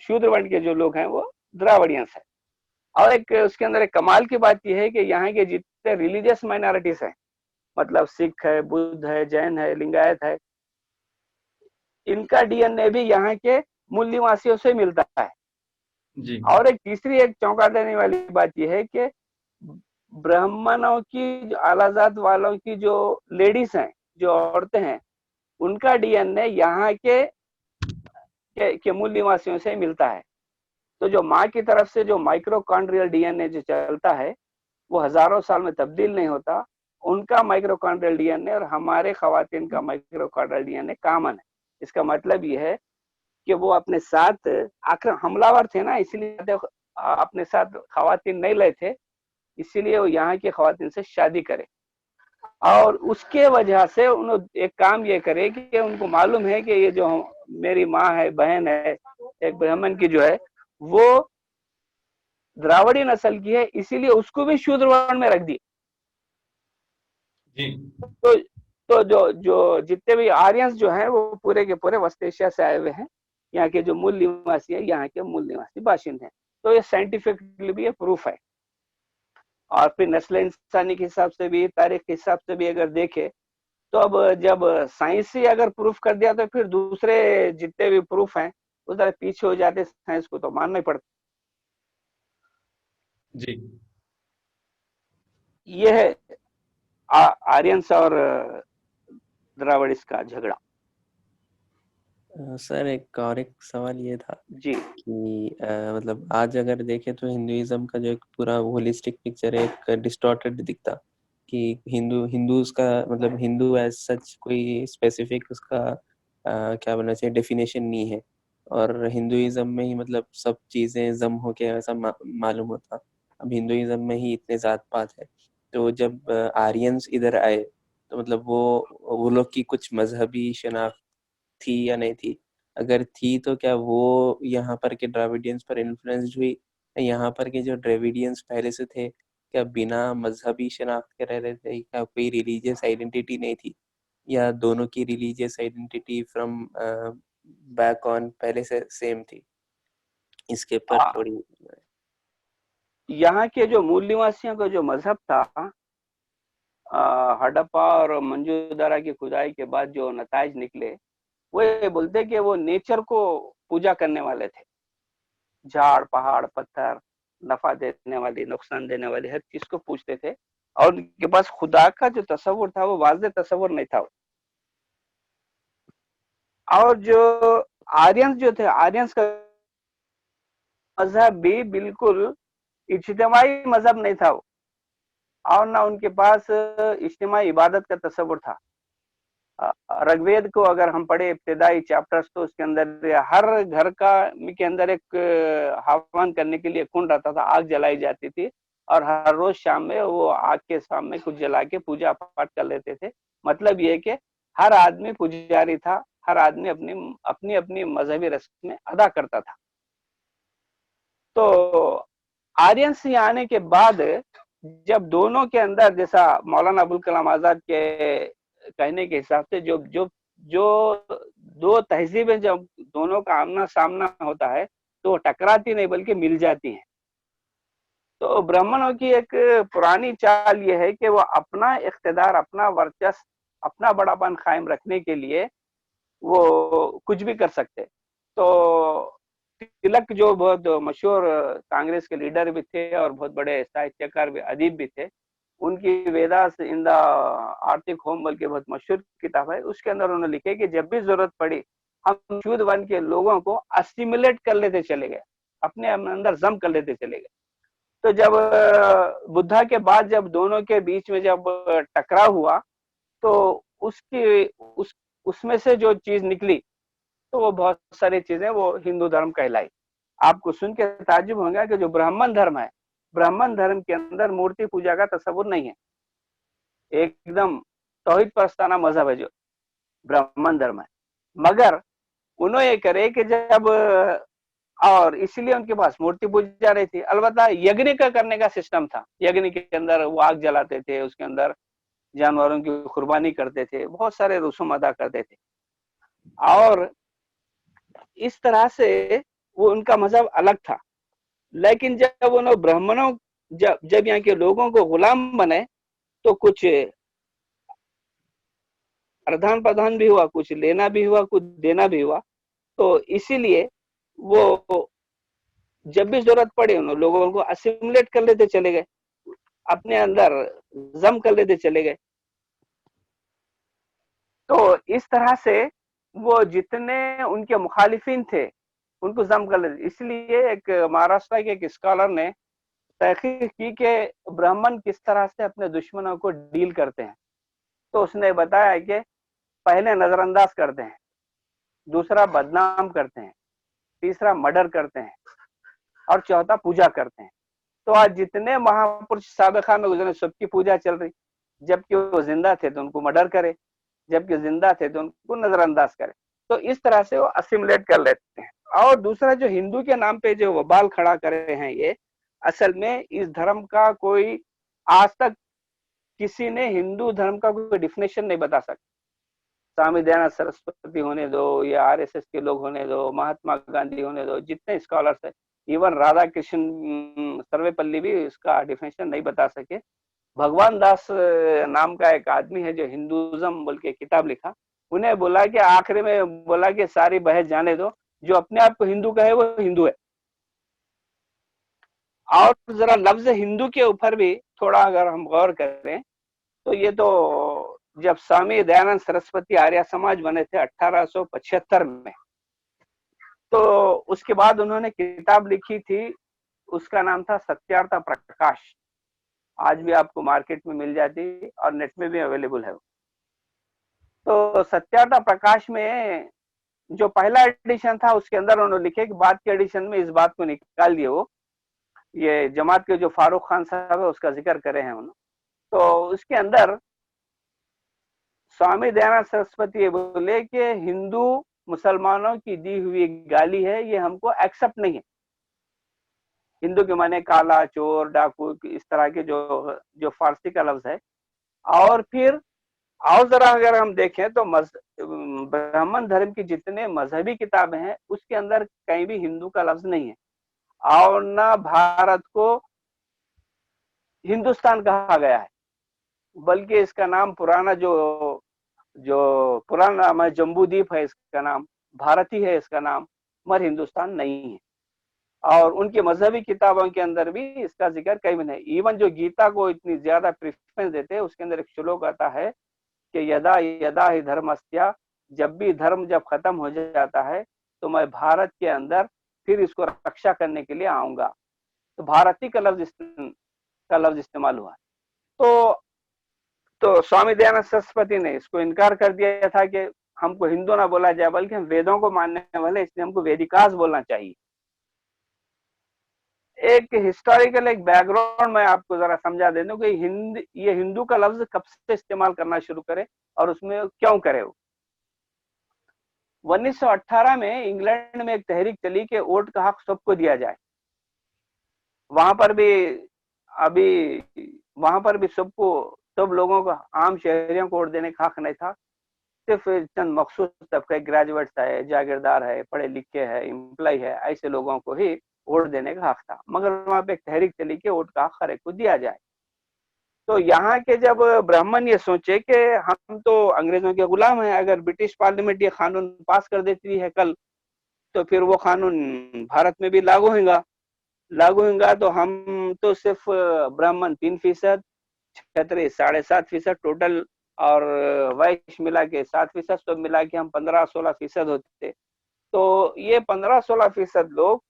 शूद्र वर्ण के जो लोग हैं वो द्राविडियंस हैं। और एक उसके अंदर एक कमाल की बात यह है कि यहाँ के जितने रिलीजियस माइनॉरिटीज हैं मतलब सिख है, बुद्ध है, जैन है, लिंगायत है, इनका डीएनए भी यहाँ के मूल निवासियों से मिलता है।
जी
और एक तीसरी एक चौंका देने वाली बात यह है कि ब्राह्मणों की, आला जात वालों की जो लेडीज हैं, जो औरतें हैं, उनका डीएनए यहाँ के मूल निवासियों से मिलता है। तो जो माँ की तरफ से जो माइक्रोकॉन्ड्रियल डीएनए जो चलता है वो हजारों साल में तब्दील नहीं होता। उनका माइक्रोकॉन्ड्रियल डीएनए और हमारे खवातीन का माइक्रोकॉन्ड्रियल डीएनए कॉमन है। इसका मतलब यह है कि वो अपने साथ आखिर हमलावर थे ना, इसलिए अपने साथ खवातीन नहीं लाए थे, इसीलिए वो यहाँ की खवातीन से शादी करे। और उसके वजह से उन्होंने एक काम ये करे कि उनको मालूम है कि ये जो मेरी माँ है, बहन है, एक ब्राह्मण की जो है, वो द्राविड़ी नस्ल की है, इसीलिए उसको भी शूद्र वर्ण में रख दिए।
जी
तो जो जो जितने भी आर्यंस जो हैं वो पूरे के पूरे वेस्ट एशिया से आए हुए हैं। यहाँ के जो मूल निवासी है, यहाँ के मूल निवासी बाशिंदे हैं। तो ये साइंटिफिकली भी ये प्रूफ है। और फिर नस्ल इंसानी के हिसाब से भी, तारीख के हिसाब से भी अगर देखे तो अब जब साइंस ही अगर प्रूफ कर दिया तो फिर दूसरे जितने भी प्रूफ हैं उस तरह पीछे हो जाते, साइंस को तो मानना ही पड़ता।
जी
ये है आर्यंस और द्राविड्स का झगड़ा।
सर एक सवाल ये था
जी
कि मतलब आज अगर देखें तो हिंदुइज्म का जो एक पूरा होलिस्टिक पिक्चर है, एक डिस्टॉर्टेड दिखता कि हिंदूज का मतलब हिंदू एज सच कोई स्पेसिफिक उसका क्या बोलना चाहिए डेफिनेशन नहीं है, और हिंदुइज्म में ही मतलब सब चीजें जम होके ऐसा मालूम होता। अब हिंदुइज्म में ही इतने जात पात है, तो जब आर्यंस इधर आए तो मतलब वो लोग की कुछ मजहबी शनाख्त थी या नहीं थी? अगर थी तो क्या वो यहाँ पर के द्राविडियंस पर इन्फ्लुएंस्ड हुई? यहाँ पर के जो द्रविडियंस पहले से थे क्या बिना मजहबी शनाख्त के रह रहे थे? क्या कोई रिलीजियस आइडेंटिटी नहीं थी, या दोनों की religious identity from back on पहले से सेम थी? इसके पर थोड़ी
यहाँ के जो मूल निवासियों का जो मजहब था, हड़प्पा और मंजूदारा की खुदाई के बाद जो नताइज निकले, वो ये बोलते कि वो नेचर को पूजा करने वाले थे। झाड़, पहाड़, पत्थर, नफा देने वाली, नुकसान देने वाली हर चीज को पूछते थे। और उनके पास खुदा का जो तस्वुर था वो वाज़ेह तस्वुर नहीं था। और जो आर्यंस जो थे, आर्यंस का मजहब भी बिल्कुल इज्तिमाई मजहब नहीं था, और ना उनके पास इज्तिमाई इबादत का तस्वुर था। ऋग्वेद को अगर हम पढ़े इब्तिदाई चैप्टर्स, तो उसके अंदर हर घर के अंदर एक हवन करने के लिए कुंड रहता था, आग जलाई जाती थी, और हर रोज शाम में वो आग के सामने कुछ जला के पूजा पाठ कर लेते थे। मतलब ये कि हर आदमी पुजारी था, हर आदमी अपनी अपनी अपनी मजहबी रस्में अदा करता था। तो आर्यंस यहाँ आने के बाद जब दोनों के अंदर, जैसा मौलाना अबुल कलाम आजाद के कहने के हिसाब से, जो जो जो दो तहजीबें जब दोनों का आमना सामना होता है तो वो टकराती नहीं बल्कि मिल जाती हैं। तो ब्राह्मणों की एक पुरानी चाल ये है कि वो अपना इख्तिदार, अपना वर्चस्व, अपना बड़ापन कायम रखने के लिए वो कुछ भी कर सकते। तो तिलक जो बहुत मशहूर कांग्रेस के लीडर भी थे और बहुत बड़े साहित्यकार भी, अदीब भी थे, उनकी वेदास इन द आर्थिक होम बल की बहुत मशहूर किताब है। उसके अंदर उन्होंने लिखे कि जब भी जरूरत पड़ी हम शुद्ध वर्ण के लोगों को असिमिलेट कर लेते चले गए, अपने अंदर जम कर लेते चले गए। तो जब बुद्धा के बाद जब दोनों के बीच में जब टकराव हुआ तो उसमें से जो चीज निकली तो वो बहुत सारी चीजें वो हिंदू धर्म कहलाई। आपको सुन के ताज्जुब होगा कि जो ब्राह्मण धर्म है, ब्राह्मण धर्म के अंदर मूर्ति पूजा का तस्वुर नहीं है। एकदम तौहीद परस्ताना मजहब है जो ब्राह्मण धर्म है। मगर उन्होंने ये करे कि जब, और इसलिए उनके पास मूर्ति पूजा नहीं थी। अलबत्ता यज्ञ का करने का सिस्टम था। यज्ञ के अंदर वो आग जलाते थे, उसके अंदर जानवरों की कुर्बानी करते थे, बहुत सारे रसूम अदा करते थे। और इस तरह से वो उनका मजहब अलग था। लेकिन जब उन्होंने ब्राह्मणों जब यहाँ के लोगों को गुलाम बने तो कुछ आदान प्रदान भी हुआ, कुछ लेना भी हुआ, कुछ देना भी हुआ। तो इसीलिए वो जब भी जरूरत पड़े उन लोगों को असिमुलेट कर लेते चले गए, अपने अंदर जम कर लेते चले गए। तो इस तरह से वो जितने उनके मुखालिफिन थे उनको जम कर लेते। इसलिए एक महाराष्ट्र के एक स्कॉलर ने तहकीक की कि ब्राह्मण किस तरह से अपने दुश्मनों को डील करते हैं। तो उसने बताया कि पहले नजरअंदाज करते हैं, दूसरा बदनाम करते हैं, तीसरा मर्डर करते हैं और चौथा पूजा करते हैं। तो आज जितने महापुरुष साबिका में गुजरे सबकी पूजा चल रही, जबकि वो जिंदा थे तो उनको मर्डर करे, जबकि जिंदा थे तो उनको नजरअंदाज करे। तो इस तरह से वो असिमुलेट कर लेते हैं। और दूसरा जो हिंदू के नाम पे जो वबाल खड़ा करे हैं, ये असल में इस धर्म का कोई आज तक किसी ने हिंदू धर्म का कोई डिफिनेशन नहीं बता सकता। स्वामी दयानंद सरस्वती होने दो या आरएसएस के लोग होने दो, महात्मा गांधी होने दो, जितने स्कॉलर्स है, इवन राधा कृष्ण सर्वेपल्ली भी इसका डिफिनेशन नहीं बता सके। भगवान दास नाम का एक आदमी है जो हिंदुज्म बोल के किताब लिखा, उन्हें बोला कि आखिरी में बोला कि सारी बहस जाने दो, जो अपने आप को हिंदू कहे वो हिंदू है। और जरा लफ्ज हिंदू के ऊपर भी थोड़ा अगर हम गौर करें तो ये तो जब स्वामी दयानंद सरस्वती आर्य समाज बने थे 1875 में, तो उसके बाद उन्होंने किताब लिखी थी, उसका नाम था सत्यार्थ प्रकाश। आज भी आपको मार्केट में मिल जाती और नेट में भी अवेलेबल है। तो सत्यार्थ प्रकाश में जो पहला एडिशन था उसके अंदर उन्होंने लिखे कि बाद के एडिशन में इस बात को निकाल दिए, वो ये जमात के जो फारूक खान साहब है उसका जिक्र करे हैं उन्होंने। तो उसके अंदर स्वामी दयानंद सरस्वती बोले कि हिंदू मुसलमानों की दी हुई गाली है, ये हमको एक्सेप्ट नहीं है। हिंदू के माने काला, चोर, डाकू, इस तरह के जो फारसी का लफ्ज है। और फिर और जरा अगर हम देखें तो ब्राह्मण धर्म की जितने मजहबी किताबें हैं उसके अंदर कहीं भी हिंदू का लफ्ज नहीं है, और ना भारत को हिंदुस्तान कहा गया है, बल्कि इसका नाम पुराना जो पुराना नाम है जम्बू द्वीप है, इसका नाम भारत ही है, इसका नाम, मगर हिंदुस्तान नहीं है। और उनकी मजहबी किताबों के अंदर भी इसका जिक्र कहीं भी नहीं। इवन जो गीता को इतनी ज्यादा प्रेफरेंस देते हैं उसके अंदर एक श्लोक आता है कि यदा यदा ही धर्मस्या, जब भी धर्म जब खत्म हो जाता है तो मैं भारत के अंदर फिर इसको रक्षा करने के लिए आऊंगा। तो भारती का लफ्ज इस्तेमाल हुआ। तो स्वामी दयानंद सरस्वती ने इसको इनकार कर दिया था कि हमको हिंदू ना बोला जाए, बल्कि हम वेदों को मानने वाले, इसलिए हमको वेदिकास बोलना चाहिए। एक हिस्टोरिकल एक बैकग्राउंड मैं आपको जरा समझा दे दूं कि ये हिंदू का लफ्ज कब से इस्तेमाल करना शुरू करे और उसमें क्यों करे। 1918 में इंग्लैंड में एक तहरीक चली कि वोट का हक सबको दिया जाए। वहां पर भी सब लोगों को, आम शहरियों को वोट देने का हक नहीं था। सिर्फ चंद मखसूस तबके, ग्रेजुएट्स है, जागीरदार है, पढ़े लिखे है, एम्प्लॉय है, ऐसे लोगों को ही वोट देने का हक था। मगर वहां पे एक तहरीक चली कि वोट का हक हर एक को दिया जाए। तो यहाँ के जब ब्राह्मण ये सोचे कि हम तो अंग्रेजों के गुलाम हैं, अगर ब्रिटिश पार्लियामेंट ये कानून पास कर देती है कल, तो फिर वो कानून भारत में भी लागू होगा। तो हम तो सिर्फ ब्राह्मण 3%, क्षत्रिय 7.5% टोटल, और वैश्य मिला के 7%, सब मिला के हम 15-16% होते। तो ये 15-16% लोग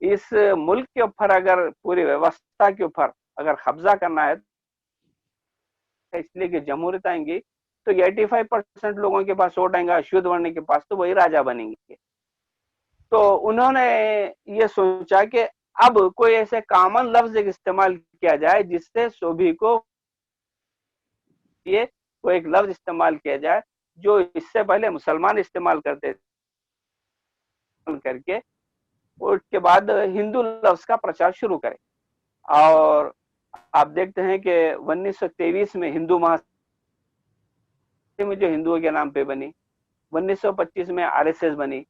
इस मुल्क के ऊपर, अगर पूरी व्यवस्था के ऊपर अगर कब्जा करना है, इसलिए कि जमहूरियत आएंगी तो 85% लोगों के पास वोट आएंगे, शुद्ध वर्ण के पास, तो वही राजा बनेंगे। तो उन्होंने ये सोचा कि अब कोई ऐसे कॉमन लफ्ज इस्तेमाल किया जाए जिससे सभी को, ये कोई एक लफ्ज इस्तेमाल किया जाए जो इससे पहले मुसलमान इस्तेमाल करते करके उसके बाद हिंदू लफ्ज का प्रचार शुरू करें। और आप देखते हैं कि 1923 में हिंदू महासभा में जो हिंदुओं के नाम पे बनी, 1925 में आरएसएस बनी,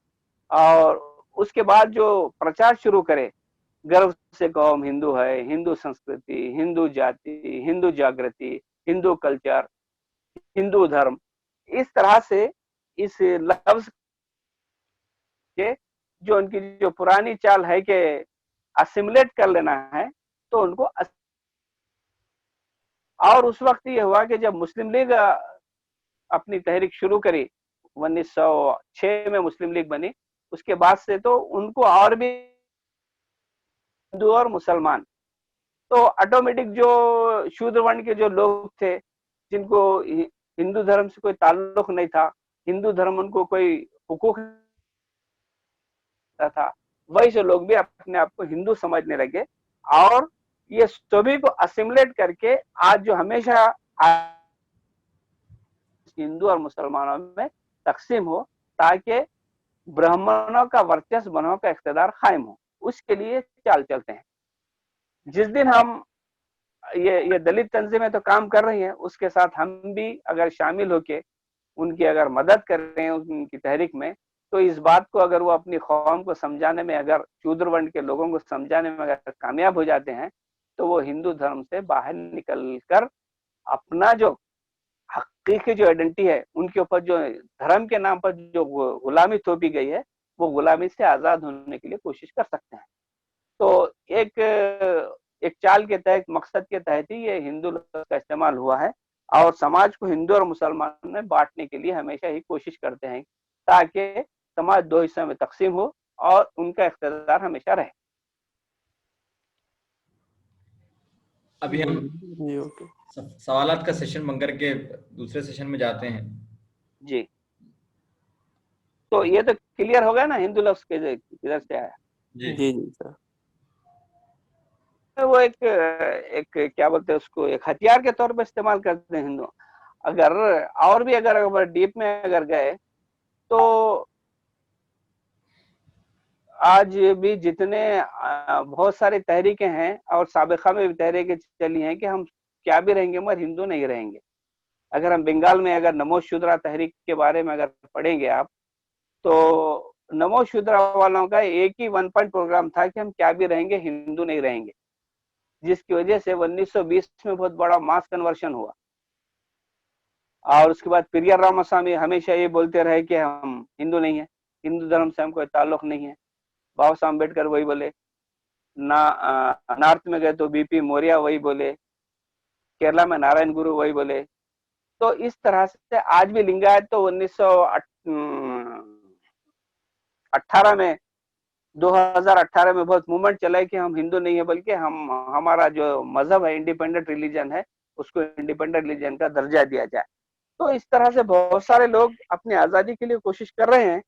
और उसके बाद जो प्रचार शुरू करे, गर्व से कहो हम हिंदू है, हिंदू संस्कृति, हिंदू जाति, हिंदू जागृति, हिंदू कल्चर, हिंदू धर्म, इस तरह से इस लफ्ज के जो उनकी जो पुरानी चाल है कि असिमुलेट कर लेना है, तो उनको और उस वक्त ये हुआ कि जब मुस्लिम लीग अपनी तहरीक शुरू करी, 1906 में मुस्लिम लीग बनी, उसके बाद से तो उनको और भी हिंदू और मुसलमान, तो ऑटोमेटिक जो शूद्र वर्ण के जो लोग थे, जिनको हिंदू धर्म से कोई ताल्लुक नहीं था, हिंदू धर्म उनको कोई हुकूक था, वही से लोग भी अपने आप को हिंदू समझने लगे और ये सभी को असिमुलेट करके आज जो हमेशा हिंदू और मुसलमानों में तकसीम हो, ताकि ब्राह्मणों का वर्चस्व, बनों का इख्तिदार कायम हो, उसके लिए चाल चलते हैं। जिस दिन हम ये दलित तंजीमें तो काम कर रही हैं, उसके साथ हम भी अगर शामिल होके उनकी अगर मदद कर रहे हैं उनकी तहरीक में, तो इस बात को अगर वो अपनी कौम को समझाने में, अगर शूद्र वर्ण के लोगों को समझाने में अगर कामयाब हो जाते हैं, तो वो हिंदू धर्म से बाहर निकल कर अपना जो हकीकी जो आइडेंटिटी है, उनके ऊपर जो धर्म के नाम पर जो गुलामी थोपी गई है, वो गुलामी से आजाद होने के लिए कोशिश कर सकते हैं। तो एक चाल के तहत, मकसद के तहत ही ये हिंदू लफ्ज का इस्तेमाल हुआ है और समाज को हिंदू और मुसलमान में बांटने के लिए हमेशा ही कोशिश करते हैं, ताकि समाज दो हिस्सों में तकसीम हो और उनका इख्तिदार हमेशा रहे।
अभी हम
जी ओके।
सवालात का सेशन बंद करके दूसरे सेशन में जाते हैं।
जी, तो ये तो क्लियर हो गया ना हिंदू लफ्ज के किधर से आया।
जी
जी जी सर।
वो एक क्या बोलते हैं उसको, एक हथियार के तौर पर इस्तेमाल करते हैं हिंदू। अगर और भी अगर डीप में अगर गए, तो आज भी जितने बहुत सारी तहरीकें हैं और साबिका में भी तहरीकें चली हैं कि हम क्या भी रहेंगे मगर हिंदू नहीं रहेंगे। अगर हम बंगाल में अगर नमो शूद्रा तहरीक के बारे में अगर पढ़ेंगे आप, तो नमो शूद्रा वालों का एक ही 1 पॉइंट प्रोग्राम था कि हम क्या भी रहेंगे, हिंदू नहीं रहेंगे, जिसकी वजह से 1920 में बहुत बड़ा मास कन्वर्शन हुआ। और उसके बाद पेरियार रामास्वामी हमेशा ये बोलते रहे कि हम हिंदू नहीं है, हिंदू धर्म से हमको ताल्लुक नहीं है। बाबा साहब अम्बेडकर वही बोले, नॉर्थ में गए तो बीपी मौर्य वही बोले, केरला में नारायण गुरु वही बोले। तो इस तरह से आज भी लिंगायत तो 1918 में 2018 में बहुत मूवमेंट चला है कि हम हिंदू नहीं है, बल्कि हमारा जो मजहब है, इंडिपेंडेंट रिलीजन है, उसको इंडिपेंडेंट रिलीजन का दर्जा दिया जाए। तो इस तरह से बहुत सारे लोग अपनी आजादी के लिए कोशिश कर रहे हैं,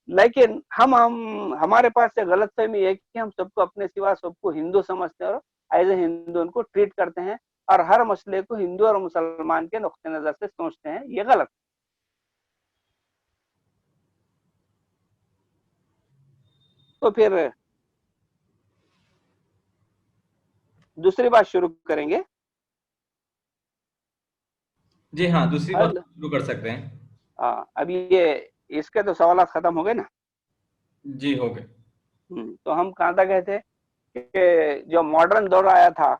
लेकिन हमारे पास से गलतफहमी है कि हम सबको अपने सिवा सबको हिंदू समझते हैं और एज ए हिंदू उनको ट्रीट करते हैं और हर मसले को हिंदू और मुसलमान के नुक्ते नजर से सोचते हैं। ये गलत। तो फिर दूसरी बात शुरू करेंगे।
जी हाँ, दूसरी बात शुरू कर सकते हैं।
अभी ये इसके तो सवाल खत्म हो गए ना।
जी हो गए।
तो हम कहाँ तक गए थे कि जो मॉडर्न दौर आया था,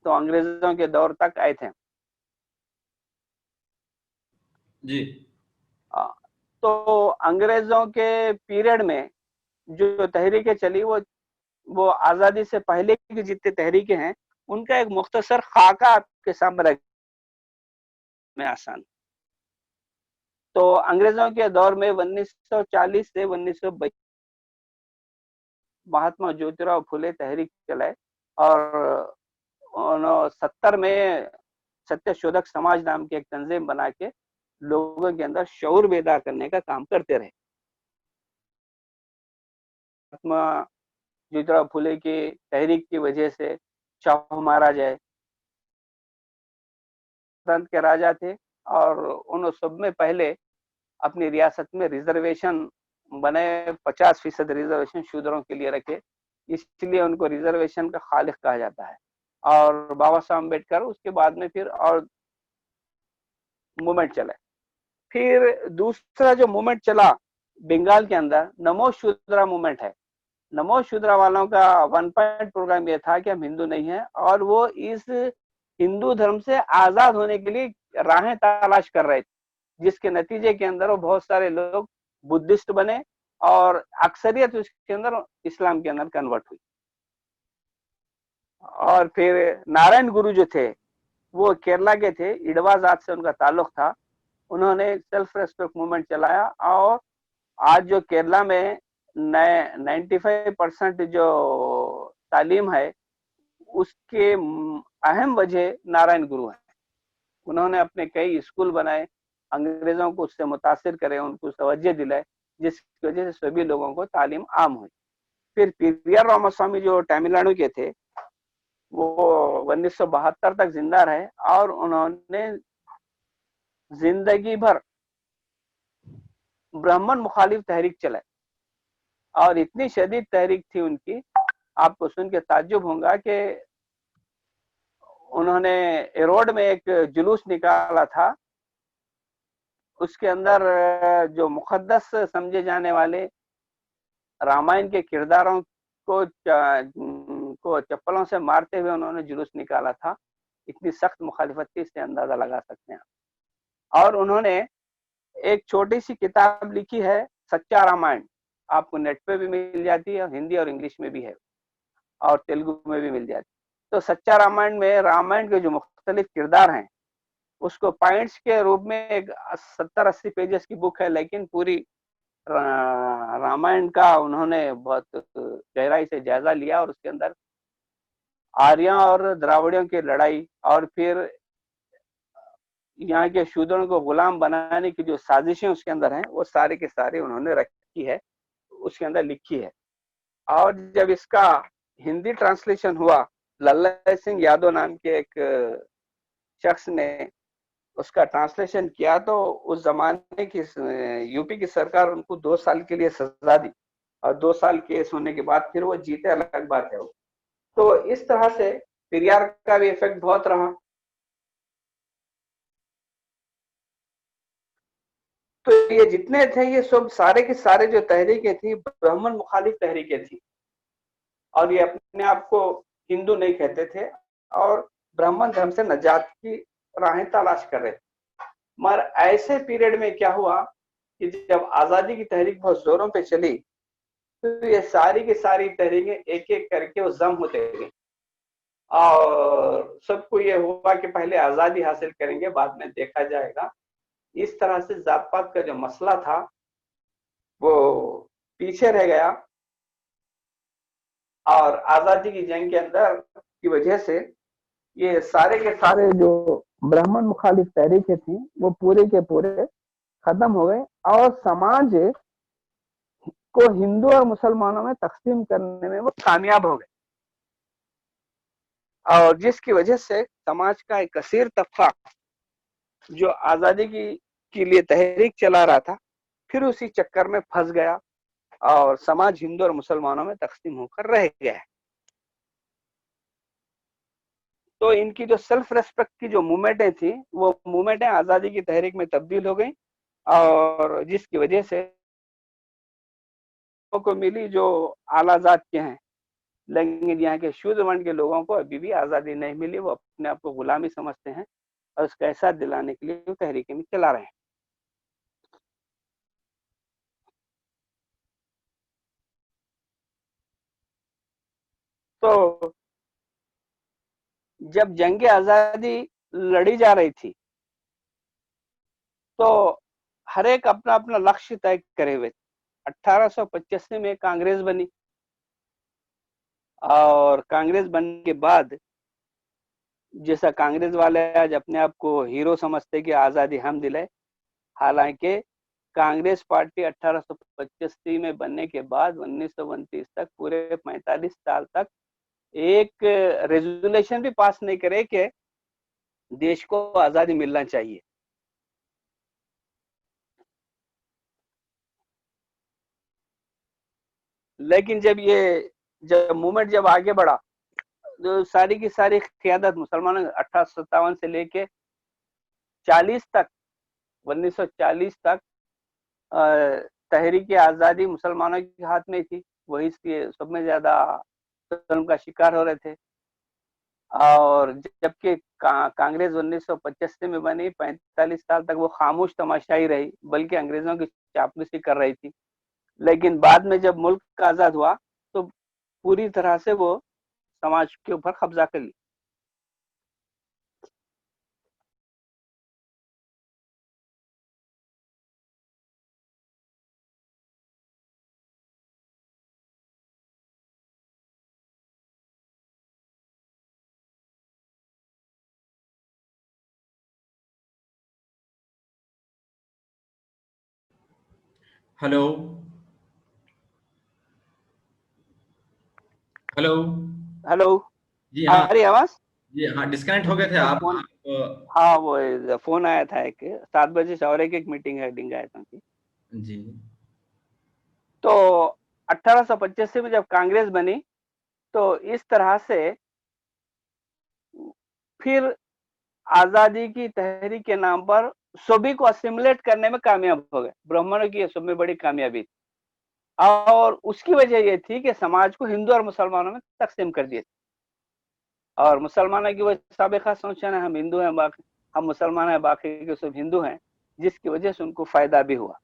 तो अंग्रेजों के दौर तक आए थे।
जी।
तो अंग्रेजों के पीरियड में जो तहरीकें चली, वो आजादी से पहले की जितनी तहरीकें हैं, उनका एक मुख्तसर खाका आपके सामने में आसान। तो अंग्रेजों के दौर में 1940 से 1922 महात्मा ज्योतिराव फुले तहरीक चलाए और 70 में सत्यशोधक समाज नाम की एक तंजीम बना के लोगों के अंदर शऊर बेदार करने का काम करते रहे। महात्मा ज्योतिराव फुले की तहरीक की वजह से शाहू महाराज है, के राजा थे और उन सब में पहले अपनी रियासत में रिजर्वेशन बने, 50% रिजर्वेशन शूद्रों के लिए रखे, इसलिए उनको रिजर्वेशन का खालिक कहा जाता है। और बाबा साहब अम्बेडकर उसके बाद में फिर और मूवमेंट चला। फिर दूसरा जो मूवमेंट चला बंगाल के अंदर, नमो शूद्रा मूवमेंट है। नमो शूद्रा वालों का 1 पॉइंट प्रोग्राम ये था कि हम हिंदू नहीं है और वो इस हिंदू धर्म से आजाद होने के लिए राहें तलाश कर रहे थे। जिसके नतीजे के अंदर वो बहुत सारे लोग बुद्धिस्ट बने और अक्सरियत उसके अंदर इस्लाम के अंदर कन्वर्ट हुई। और फिर नारायण गुरु जो थे वो केरला के थे, इडवा जात से उनका ताल्लुक था। उन्होंने सेल्फ रेस्पेक्ट मूवमेंट चलाया और आज जो केरला में 95% जो तालीम है उसके अहम वजह नारायण गुरु है। उन्होंने अपने कई स्कूल बनाए, अंग्रेजों को उससे मुतासिर करे, उनको तवज्जो दिलाए, जिसकी वजह से सभी लोगों को तालीम आम हुई। फिर पेरियार रामास्वामी जो तमिलनाडु के थे वो 1972 तक जिंदा रहे और उन्होंने जिंदगी भर ब्राह्मण मुखालिफ तहरीक चलाई और इतनी शदीद तहरीक थी उनकी, आपको सुन के ताज्जुब होगा कि उन्होंने एरोड में एक जुलूस निकाला था। उसके अंदर जो मुकद्दस समझे जाने वाले रामायण के किरदारों को चप्पलों से मारते हुए उन्होंने जुलूस निकाला था। इतनी सख्त मुखालिफत थी, इससे अंदाजा लगा सकते हैं। और उन्होंने एक छोटी सी किताब लिखी है सच्चा रामायण, आपको नेट पे भी मिल जाती है, हिंदी और इंग्लिश में भी है और तेलुगु में भी मिल जाती है। तो सच्चा रामायण में रामायण के जो मुख्तलिफ किरदार हैं उसको पॉइंट्स के रूप में एक 70-80 पेजेस की बुक है, लेकिन पूरी रामायण का उन्होंने बहुत गहराई से जायजा लिया और उसके अंदर आर्यों और द्राविड़ियों की लड़ाई और फिर यहाँ के शूद्रों को गुलाम बनाने की जो साजिशें उसके अंदर हैं वो सारे के सारे उन्होंने रखी है, उसके अंदर लिखी है। और जब इसका हिंदी ट्रांसलेशन हुआ, लल्ला सिंह यादव नाम के एक शख्स ने उसका ट्रांसलेशन किया, तो उस जमाने की यूपी की सरकार उनको 2 साल के लिए सजा दी और 2 साल केस होने के बाद फिर वो जीते, अलग बात है वो। तो इस तरह से पेरियार का भी इफेक्ट बहुत रहा। तो ये जितने थे ये सब सारे के सारे जो तहरीकें थी ब्राह्मण मुखालिफ तहरीकें थी और ये अपने आप को हिंदू नहीं कहते थे और ब्राह्मण धर्म से नजात की राहें तलाश कर रहे थे। मगर ऐसे पीरियड में क्या हुआ कि जब आजादी की तहरीक बहुत जोरों पे चली तो ये सारी की सारी तहरीकें एक एक करके वो जम होते गए और सबको ये हुआ कि पहले आजादी हासिल करेंगे, बाद में देखा जाएगा। इस तरह से जात पात का जो मसला था वो पीछे रह गया और आजादी की जंग के अंदर की वजह से ये सारे के सारे जो ब्राह्मण मुखालिफ तहरीकें थी वो पूरे के पूरे खत्म हो गए और समाज को हिंदू और मुसलमानों में तकसीम करने में वो कामयाब हो गए और जिसकी वजह से समाज का एक कसीर तबका जो आजादी के लिए तहरीक चला रहा था फिर उसी चक्कर में फंस गया और समाज हिंदू और मुसलमानों में तकसीम होकर रह गया। तो इनकी जो सेल्फ रेस्पेक्ट की जो मूवमेंटें थी वो मूवमेंटें आजादी की तहरीक में तब्दील हो गई और जिसकी वजह से को मिली जो आला जात के हैं, लेकिन यहाँ के शूद्र वर्ण के लोगों को अभी भी आजादी नहीं मिली। वो अपने आप को गुलामी समझते हैं और उसका एहसास दिलाने के लिए तहरीकें भी चला रहे हैं। तो जब जंग आजादी लड़ी जा रही थी तो हर एक अपना अपना लक्ष्य तय करे हुए। 1885 में कांग्रेस बनी और कांग्रेस बनने के बाद जैसा कांग्रेस वाले आज अपने आप को हीरो समझते कि आजादी हम दिलाए, हालांकि कांग्रेस पार्टी 1885 में बनने के बाद 1929 तक पूरे 45 साल तक एक रेजोल्यूशन भी पास नहीं करे कि देश को आजादी मिलना चाहिए। लेकिन जब मूवमेंट जब आगे बढ़ा जो सारी की सारी क़यादत मुसलमानों 1857 से लेके 40 तक 1940 तक तहरीक आज़ादी मुसलमानों के हाथ में थी। वही सब में ज्यादा जुल्म का शिकार हो रहे थे। और जबकि कांग्रेस 1985 में बनी, 45 साल तक वो खामोश तमाशाई रही, बल्कि अंग्रेजों की चापलूसी कर रही थी। लेकिन बाद में जब मुल्क आजाद हुआ तो पूरी तरह से वो समाज के ऊपर कब्जा कर लिया।
Hello hello.
हेलो,
जी
आ
हाँ।
रही आवाज?
जी हाँ, डिस्कनेक्ट हो गए थे
वो
आप
फोन,
आप।
हाँ वो फोन आया था, एक 7 बजे से और एक मीटिंग हेडिंग आया था उनकी।
जी
तो 1885 में जब कांग्रेस बनी तो इस तरह से फिर आजादी की तहरीक के नाम पर सभी को असिमुलेट करने में कामयाब हो गए। ब्राह्मणों की सब में बड़ी कामयाबी थी, और उसकी वजह यह थी कि समाज को हिंदू और मुसलमानों में तकसीम कर दिया। और मुसलमानों की वो साबिका सोच है ना, हम हिंदू हैं, बाकी हम मुसलमान हैं, बाकी के सब हिंदू हैं, जिसकी वजह से उनको फायदा भी हुआ।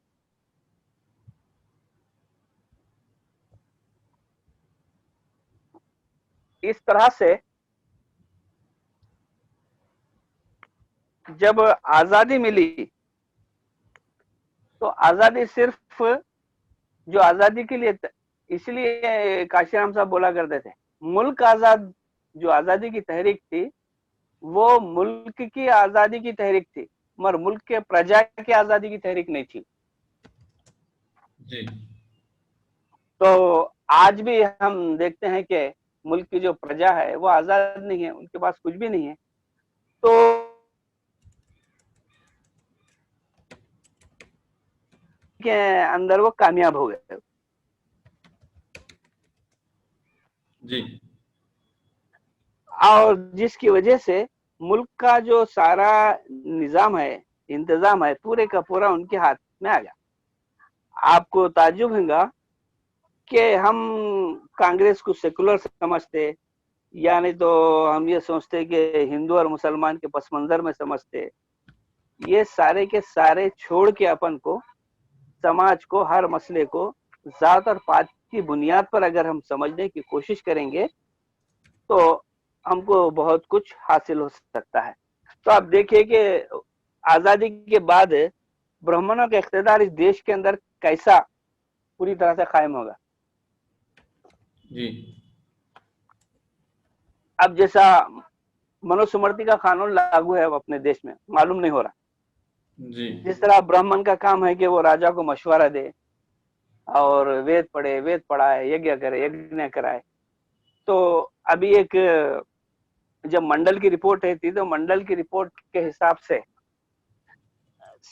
इस तरह से जब आजादी मिली तो आजादी सिर्फ जो आजादी के लिए, इसलिए काशीराम साहब बोला करते थे मुल्क आजाद, जो आजादी की तहरीक थी वो मुल्क की आजादी की तहरीक थी, मगर मुल्क के प्रजा की आजादी की तहरीक नहीं थी।
जी
तो आज भी हम देखते हैं कि मुल्क की जो प्रजा है वो आजाद नहीं है, उनके पास कुछ भी नहीं है। तो के अंदर वो कामयाब हो गए।
जी
और जिसकी वजह से मुल्क का जो सारा निजाम है, इंतजाम है, पूरे का पूरा उनके हाथ में आ गया। आपको ताज्जुब होगा कि हम कांग्रेस को सेकुलर समझते, या नहीं तो हम ये सोचते कि हिंदू और मुसलमान के पस मंजर में समझते। ये सारे के सारे छोड़ के अपन को, समाज को, हर मसले को जात और पात की बुनियाद पर अगर हम समझने की कोशिश करेंगे तो हमको बहुत कुछ हासिल हो सकता है। तो आप देखिए कि आजादी के बाद ब्राह्मणों का इख्तिदार इस देश के अंदर कैसा पूरी तरह से कायम होगा।
जी
अब जैसा मनुस्मृति का कानून लागू है अब अपने देश में, मालूम नहीं हो रहा।
जी
जिस तरह ब्राह्मण का काम है कि वो राजा को मशवरा दे और वेद पढ़े, वेद पढ़ाए, यज्ञ करे, यज्ञ कराए। तो अभी एक जब मंडल की रिपोर्ट आई थी तो मंडल की रिपोर्ट के हिसाब से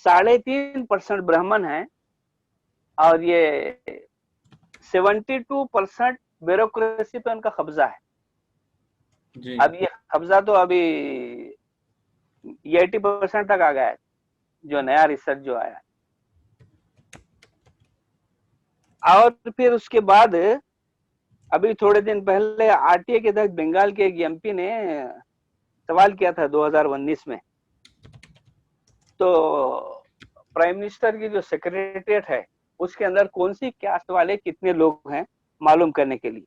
3.5% ब्राह्मण है और ये 72% ब्यूरोक्रेसी पे उनका कब्जा है।
जी
अब ये कब्जा तो अभी 80% तक आ गया है, जो नया रिसर्च जो आया है। और फिर उसके बाद अभी थोड़े दिन पहले आरटीए के तहत बंगाल के एक एमपी ने सवाल किया था 2019 में, तो प्राइम मिनिस्टर की जो सेक्रेटरिएट है उसके अंदर कौन सी कास्ट वाले कितने लोग हैं मालूम करने के लिए।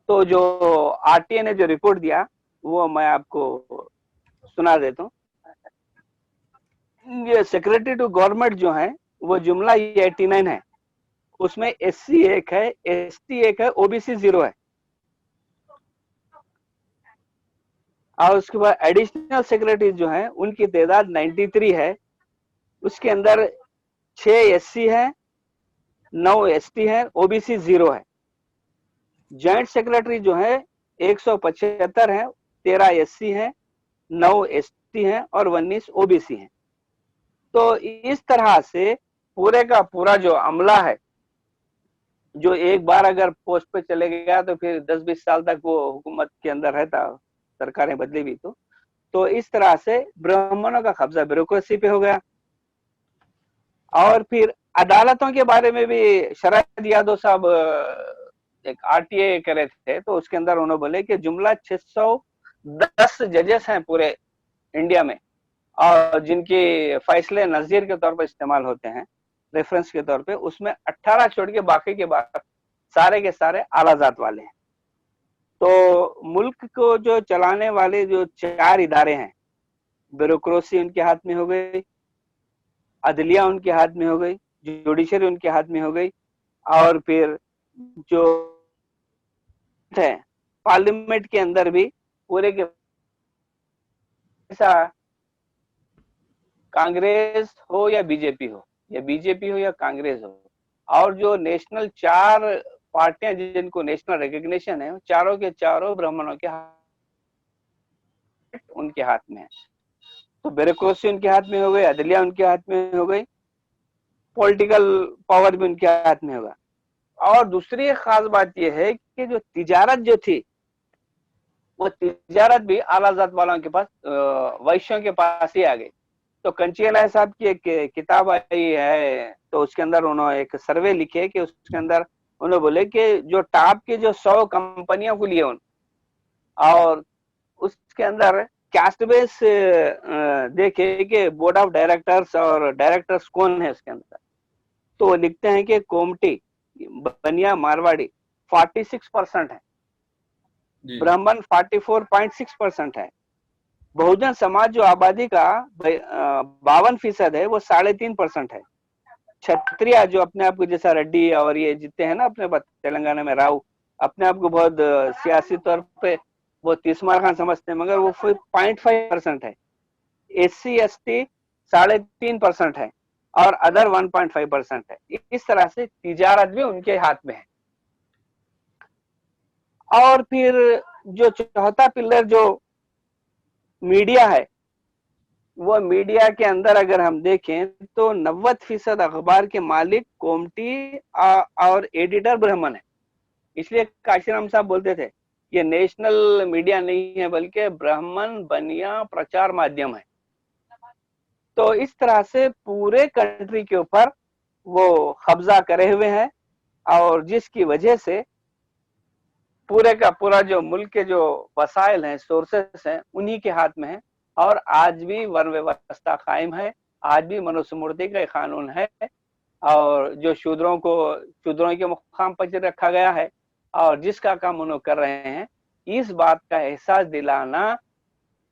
तो जो आरटीए ने जो रिपोर्ट दिया वो मैं आपको सुना देता हूँ। ये सेक्रेटरी टू गवर्नमेंट जो है वो जुमला 89 है, उसमें एससी 1 है, एसटी 1 है, ओबीसी 0 है। और उसके बाद एडिशनल सेक्रेटरी जो है उनकी तादाद 93 है, उसके अंदर 6 एससी है, 9 एसटी है, ओबीसी 0 है। जॉइंट सेक्रेटरी जो है 175 है, 13 एससी है, 9 एसटी है और 19 ओबीसी है। तो इस तरह से पूरे का पूरा जो अमला है, जो एक बार अगर पोस्ट पे चले गया तो फिर 10-20 साल तक वो हुकूमत के अंदर रहता, सरकारें बदली भी तो इस तरह से ब्राह्मणों का कब्जा ब्यूरोक्रेसी पे हो गया। और फिर अदालतों के बारे में भी शरद यादव साहब एक आरटीए करे थे, तो उसके अंदर उन्होंने बोले कि जुमला 10 जजेस हैं पूरे इंडिया में, और जिनके फैसले नजीर के तौर पर इस्तेमाल होते हैं, रेफरेंस के तौर पे, उसमें 18 छोड़ के बाकी के बाद सारे के सारे आला जात वाले हैं। तो मुल्क को जो चलाने वाले जो 4 इदारे हैं, ब्यूरोक्रेसी उनके हाथ में हो गई, अदलिया उनके हाथ में हो गई, जुडिशरी उनके हाथ में हो गई, और फिर जो है पार्लियामेंट के अंदर भी पूरे के ऐसा कांग्रेस हो या बीजेपी हो, या कांग्रेस हो, और जो नेशनल 4 पार्टियां जिनको नेशनल रिकग्निशन है, चारों के चारों ब्राह्मणों के उनके हाथ में है। तो ब्यूरोक्रेसी उनके हाथ में हो गई, अदलिया उनके हाथ में हो गई, पॉलिटिकल पावर भी उनके हाथ में होगा। और दूसरी एक खास बात यह है कि जो तिजारत जो थी, वो तिजारत भी आला जात वालों के पास, वैश्यों के पास ही आ गई। तो कंचियाला साहब की एक किताब आई है, तो उसके अंदर उन्होंने एक सर्वे लिखे कि उसके अंदर उन्होंने बोले कि जो टॉप के जो 100 कंपनियों को लिए और उसके अंदर कैस्ट बेस देखे कि बोर्ड ऑफ डायरेक्टर्स और डायरेक्टर्स कौन है उसके अंदर, तो वो लिखते हैं कि कोमटी, बनिया, मारवाड़ी 46% है, ब्राह्मण 44.6% है, बहुजन समाज जो आबादी का 52% है वो 3.5% है, क्षत्रिय जो अपने आप को जैसा रेड्डी और ये जितने हैं ना अपने तेलंगाना में राव, अपने आप को बहुत सियासी तौर पे वो तीसमार खान समझते हैं, मगर वो 0.5% है, SC ST 3.5% है, और अदर 1.5% है। इस तरह से तिजारत भी उनके हाथ में है। और फिर जो चौथा पिलर जो मीडिया है, वो मीडिया के अंदर अगर हम देखें तो 90% अखबार के मालिक कोमटी और एडिटर ब्राह्मण है। इसलिए काशीराम साहब बोलते थे ये नेशनल मीडिया नहीं है बल्कि ब्राह्मण बनिया प्रचार माध्यम है। तो इस तरह से पूरे कंट्री के ऊपर वो कब्जा करे हुए हैं, और जिसकी वजह से पूरे का पूरा जो मुल्क के जो वसाइल हैं, सोर्सेस हैं, उन्हीं के हाथ में है। और आज भी वर्ण व्यवस्था कायम है, आज भी मनुस्मृति का कानून है, और जो शूद्रों के मुकाम पर रखा गया है, और जिसका काम उन्होंने कर रहे हैं, इस बात का एहसास दिलाना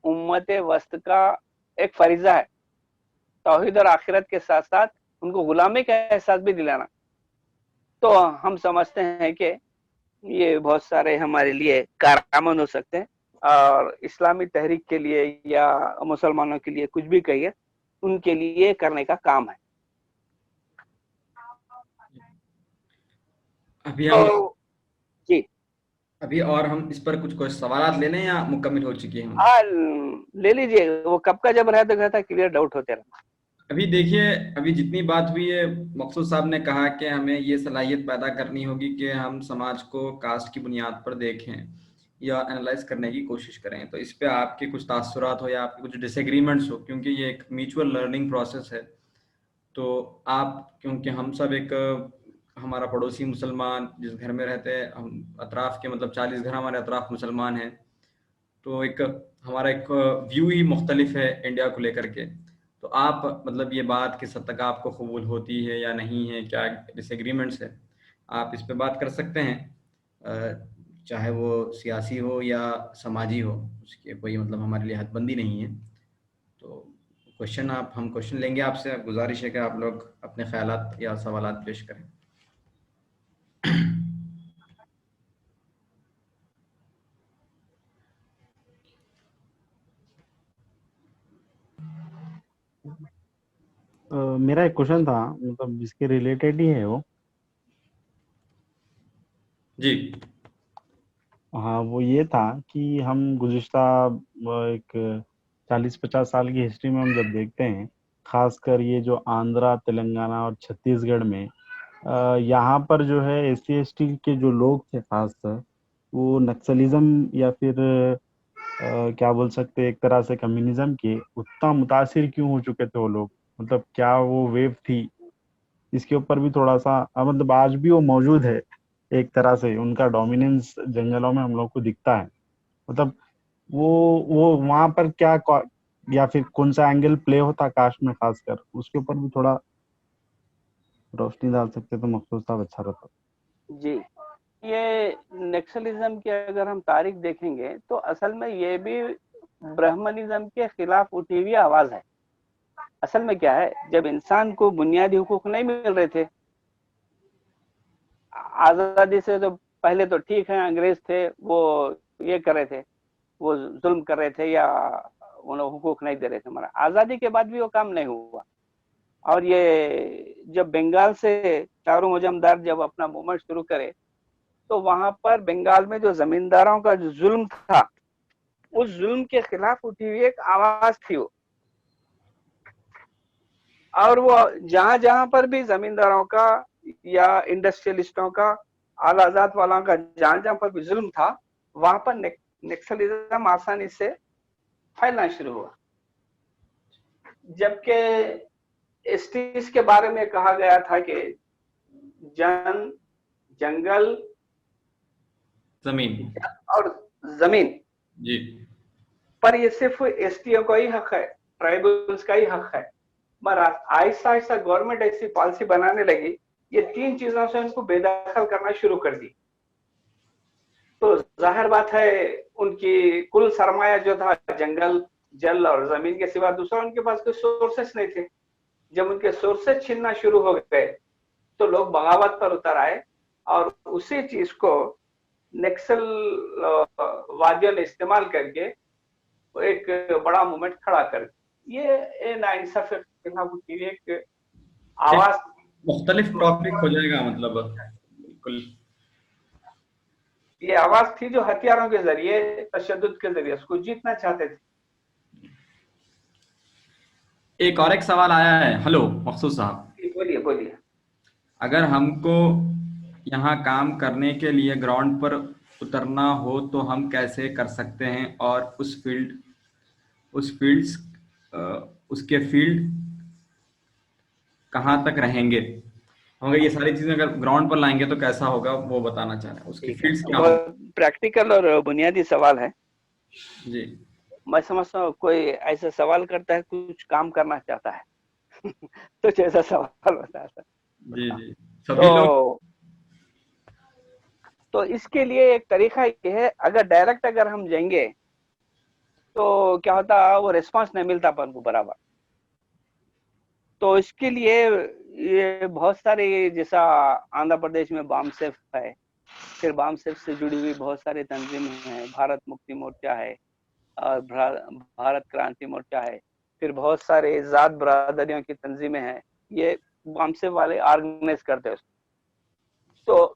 उम्मत वस्त का एक फरीजा है। तौहीद और आखिरत के साथ साथ उनको गुलामी का एहसास भी दिलाना। तो हम समझते हैं कि ये बहुत सारे हमारे लिए कारआमद हो सकते हैं, और इस्लामी तहरीक के लिए या मुसलमानों के लिए कुछ भी कहिए, उनके लिए करने का काम है।
अभी हम
तो जी,
अभी और हम इस पर कुछ सवाल ले लें या मुकम्मल हो चुकी हैं?
हाँ ले लीजिए, वो कब का जब रहता कहता क्लियर डाउट होते रहा।
अभी देखिए, अभी जितनी बात हुई है, मकसूद साहब ने कहा कि हमें ये सलाहियत पैदा करनी होगी कि हम समाज को कास्ट की बुनियाद पर देखें या एनालाइज करने की कोशिश करें। तो इस पे आपके कुछ तासुरात हो या आपके कुछ डिसएग्रीमेंट्स हो, क्योंकि ये एक म्यूचुअल लर्निंग प्रोसेस है। तो आप, क्योंकि हम सब एक, हमारा पड़ोसी मुसलमान जिस घर में रहते हैं, हम अतराफ के मतलब 40 घर हमारे अतराफ मुसलमान हैं, तो एक हमारा एक व्यू ही मुख्तलिफ है इंडिया को लेकर के। तो आप मतलब ये बात किस हद तक आपको कबूल होती है या नहीं है, क्या डिसएग्रीमेंट्स है, आप इस पे बात कर सकते हैं, चाहे वो सियासी हो या समाजी हो, उसके कोई मतलब हमारे लिए हदबंदी नहीं है। तो हम क्वेश्चन लेंगे आपसे। गुजारिश है कि आप लोग अपने ख्यालात या सवालात पेश करें।
मेरा एक क्वेश्चन था, मतलब इसके रिलेटेड ही है वो।
जी
हाँ, वो ये था कि हम गुज़िश्ता एक 40-50 साल की हिस्ट्री में हम जब देखते हैं, खासकर ये जो आंध्रा, तेलंगाना और छत्तीसगढ़ में यहाँ पर जो है SC ST के जो लोग थे खासकर, वो नक्सलिज्म या फिर क्या बोल सकते हैं, एक तरह से कम्युनिज्म के उतना मुतासिर क्यों हो चुके थे वो लोग, मतलब क्या वो वेव थी, इसके ऊपर भी थोड़ा सा मतलब आज भी वो मौजूद है। एक तरह से उनका डोमिनेंस जंगलों में हम लोग को दिखता है। मतलब वो वहां पर क्या या फिर कौन सा एंगल प्ले होता कास्ट में, खासकर उसके ऊपर भी थोड़ा रोशनी डाल सकते तो मकसूद साहब अच्छा रहता।
जी, ये नक्सलिज्म की अगर हम तारीख देखेंगे तो असल में ये भी ब्राह्मणिज्म के खिलाफ उठी हुई आवाज है। असल में क्या है, जब इंसान को बुनियादी हुकूक नहीं मिल रहे थे, आजादी से तो पहले तो ठीक है, अंग्रेज थे वो ये कर रहे थे, वो जुल्म कर रहे थे या उन्हें हुकूक नहीं दे रहे थे, मगर आजादी के बाद भी वो काम नहीं हुआ। और ये जब बंगाल से चारों मजमदार जब अपना मूवमेंट शुरू करे तो वहां पर बंगाल में जो जमींदारों का जो जुल्म था, उस जुल्म के खिलाफ उठी हुई एक आवाज थी वो। और वो जहां जहां पर भी जमींदारों का या इंडस्ट्रियलिस्टों का, आला जात वालों का जहां जहां पर भी जुल्म था, वहां पर नक्सलिज्म आसानी से फैलना शुरू हुआ। जबकि एसटीज के बारे में कहा गया था कि जंगल,
जमीन
और जमीन
जी,
पर ये सिर्फ एसटीओ का ही हक है, ट्राइबल्स का ही हक है। मगर आहिस्ता आहिस्ता गवर्नमेंट ऐसी पॉलिसी बनाने लगी, ये तीन चीजों से उनको बेदखल करना शुरू कर दी। तो जाहिर बात है उनकी कुल सरमाया जो था जंगल, जल और जमीन के सिवा दूसरा उनके पास कोई सोर्सेस नहीं थे। जब उनके सोर्सेस छीनना शुरू हो गए तो लोग बगावत पर उतर आए और उसी चीज को नक्सल वादियों ने इस्तेमाल करके एक बड़ा मूवमेंट खड़ा कर, ये नाइंसाफी के खिलाफ उठी एक आवाज।
मुख्तलिफ टॉपिक हो जाएगा, मतलब बिल्कुल
ये आवाज थी जो हथियारों के जरिए, तशद्दुद के जरिए उसको जीतना चाहते थे।
एक और एक सवाल आया है। हेलो मकसूद साहब,
बोलिए बोलिए।
अगर हमको यहाँ काम करने के लिए ग्राउंड पर उतरना हो तो हम कैसे कर सकते हैं, और उसके फील्ड कहाँ तक रहेंगे? अगर ये सारी चीजें अगर ग्राउंड पर लाएंगे तो कैसा होगा, वो बताना चाह रहे हैं। उसकी फील्ड्स क्या होंगी?
बहुत प्रैक्टिकल और बुनियादी सवाल है
जी,
मैं समझता हूँ। कोई ऐसा सवाल करता है कुछ काम करना चाहता है तो जैसा सवाल बताता है।
जी जी, सभी लोग।
तो इसके लिए एक तरीका ये है, अगर डायरेक्ट अगर हम जाएंगे तो क्या होता, वो रिस्पांस नहीं मिलता अपन को बराबर। तो इसके लिए ये बहुत सारे, जैसा आंध्र प्रदेश में बामसेफ है, फिर बामसेफ से जुड़ी हुई बहुत सारी तंजीमें हैं, भारत मुक्ति मोर्चा है और भारत क्रांति मोर्चा है, फिर बहुत सारे जात बरादरियों की तंजीमें हैं, ये बामसेफ वाले ऑर्गेनाइज करते हैं। तो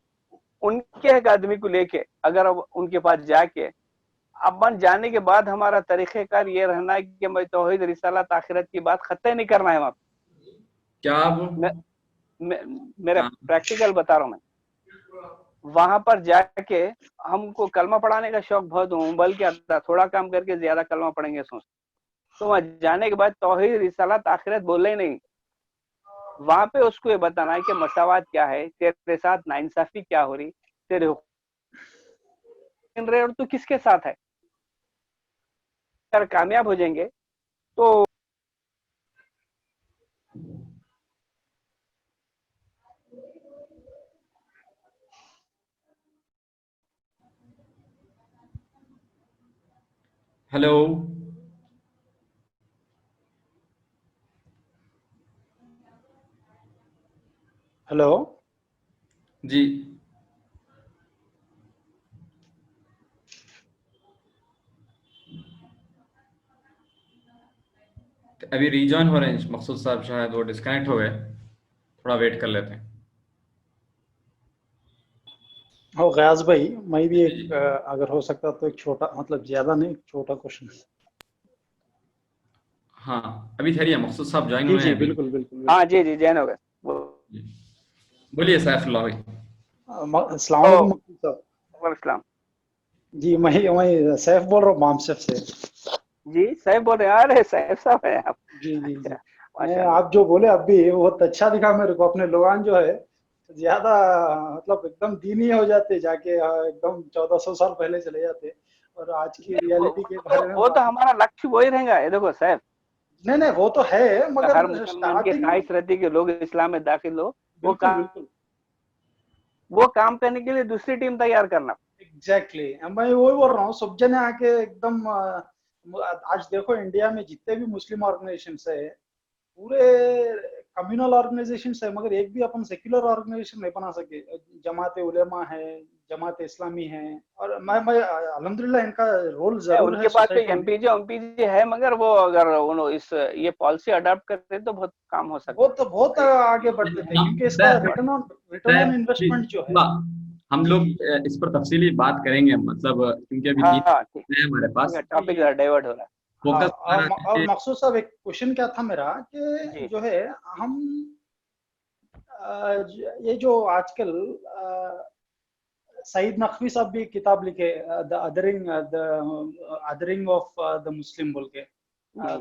उनके एक आदमी को लेके अगर अब उनके पास जाके, अब बन जाने के बाद हमारा तरीक़ेकार ये रहना है कि मैं तौहीद रिसालत आखिरत की बात खत्म नहीं करना है। वहां
क्या आप
मेरा प्रैक्टिकल बता रहा हूँ मैं। वहां पर जाके हमको कलमा पढ़ाने का शौक बहुत हूँ, बल्कि थोड़ा काम करके ज्यादा कलमा पढ़ेंगे सोच। तो वहां जाने के बाद तौहीद रिसालत आखिरत बोले ही नहीं, वहां पे उसको ये बताना है कि मसावात क्या है, तेरे साथ नाइंसाफी क्या हो रही, तेरे और तू किसके साथ है। अगर कामयाब हो जाएंगे तो
हेलो
हेलो
जी, अभी रीजॉइन हो रहे हैं मकसूद साहब, शायद वो डिस्कनेक्ट हो गए, थोड़ा वेट कर लेते हैं।
और गयास भाई, मैं भी
जी,
एक अगर हो सकता तो एक छोटा, मतलब ज्यादा नहीं, एक छोटा क्वेश्चन।
हाँ अभी ठहरिए, मकसूद साहब ज्वाइन
जी
हुए
जी
हैं।
बिल्कुल बिल्कुल।
हाँ जी जी जैन हो गए।
जी, बोलिए सैफुल्लाह भाई।
अस्सलाम वालेकुम मकसूद साहब।
वालेकुम।
जी मैं सैफ बोल रहा हूँ मामसेफ से।
जी सैफ बोल रहे हैं? अरे सैफ साहब है आप।
जी जी जी। मैं
माशाल्लाह।
आप जो बोले अभी बहुत अच्छा दिखा मेरे को। अपने लोगान जो है
ज्यादा मतलब एकदम दीनी हो जाते जाके, एकदम 1400 साल पहले चले जाते और आज की रियलिटी के बारे में
वो तो
बात।
हमारा लक्ष्य वो ही रहेगा। ये देखो साहब,
नहीं नहीं, वो तो है,
हर
मगर
मुसलमान की
स्टार्टिंग।
ख्वाहिश रहती है कि लोग इस्लाम में दाखिल हो। वो
बिल्कुल
काम
बिल्कुल।
वो काम करने के लिए दूसरी टीम तैयार करना।
एग्जैक्टली मैं वही बोल रहा हूँ, सब जने आके एकदम आज देखो इंडिया में जितने भी मुस्लिम ऑर्गेनाइजेशन है, पूरे कम्युनल ऑर्गेनाइजेशन है, मगर एक भी अपन सेक्युलर ऑर्गेनाइजेशन नहीं बना सके। जमात उलेमा है, जमात इस्लामी है, और मैं अल्हम्दुलिल्लाह इनका रोल जरूर है
उनके पास तो
सोसाइटी में।
एमपीजे है, मगर वो अगर इस ये पॉलिसी अडॉप्ट करते तो बहुत काम हो सकता
वो तो बहुत आगे बढ़ते थे, क्योंकि इसका रिटर्न ऑन इन्वेस्टमेंट जो है।
हम
जी
लोग
जी जी
इस पर तफसीली बात करेंगे, मतलब क्योंकि अभी
है।
3
हाँ ठीक
है हमारे पास।
है, टॉपिक डाइवर्ट हो रहा है।
हाँ।
फोकस हमारा
और
है
मकसूद साहब, एक क्वेश्चन क्या था मेरा कि
जी
जो है हम ये जो आजकल सईद नकवी साहब भी किताब लिखे, the adhering of the Muslim बोल के।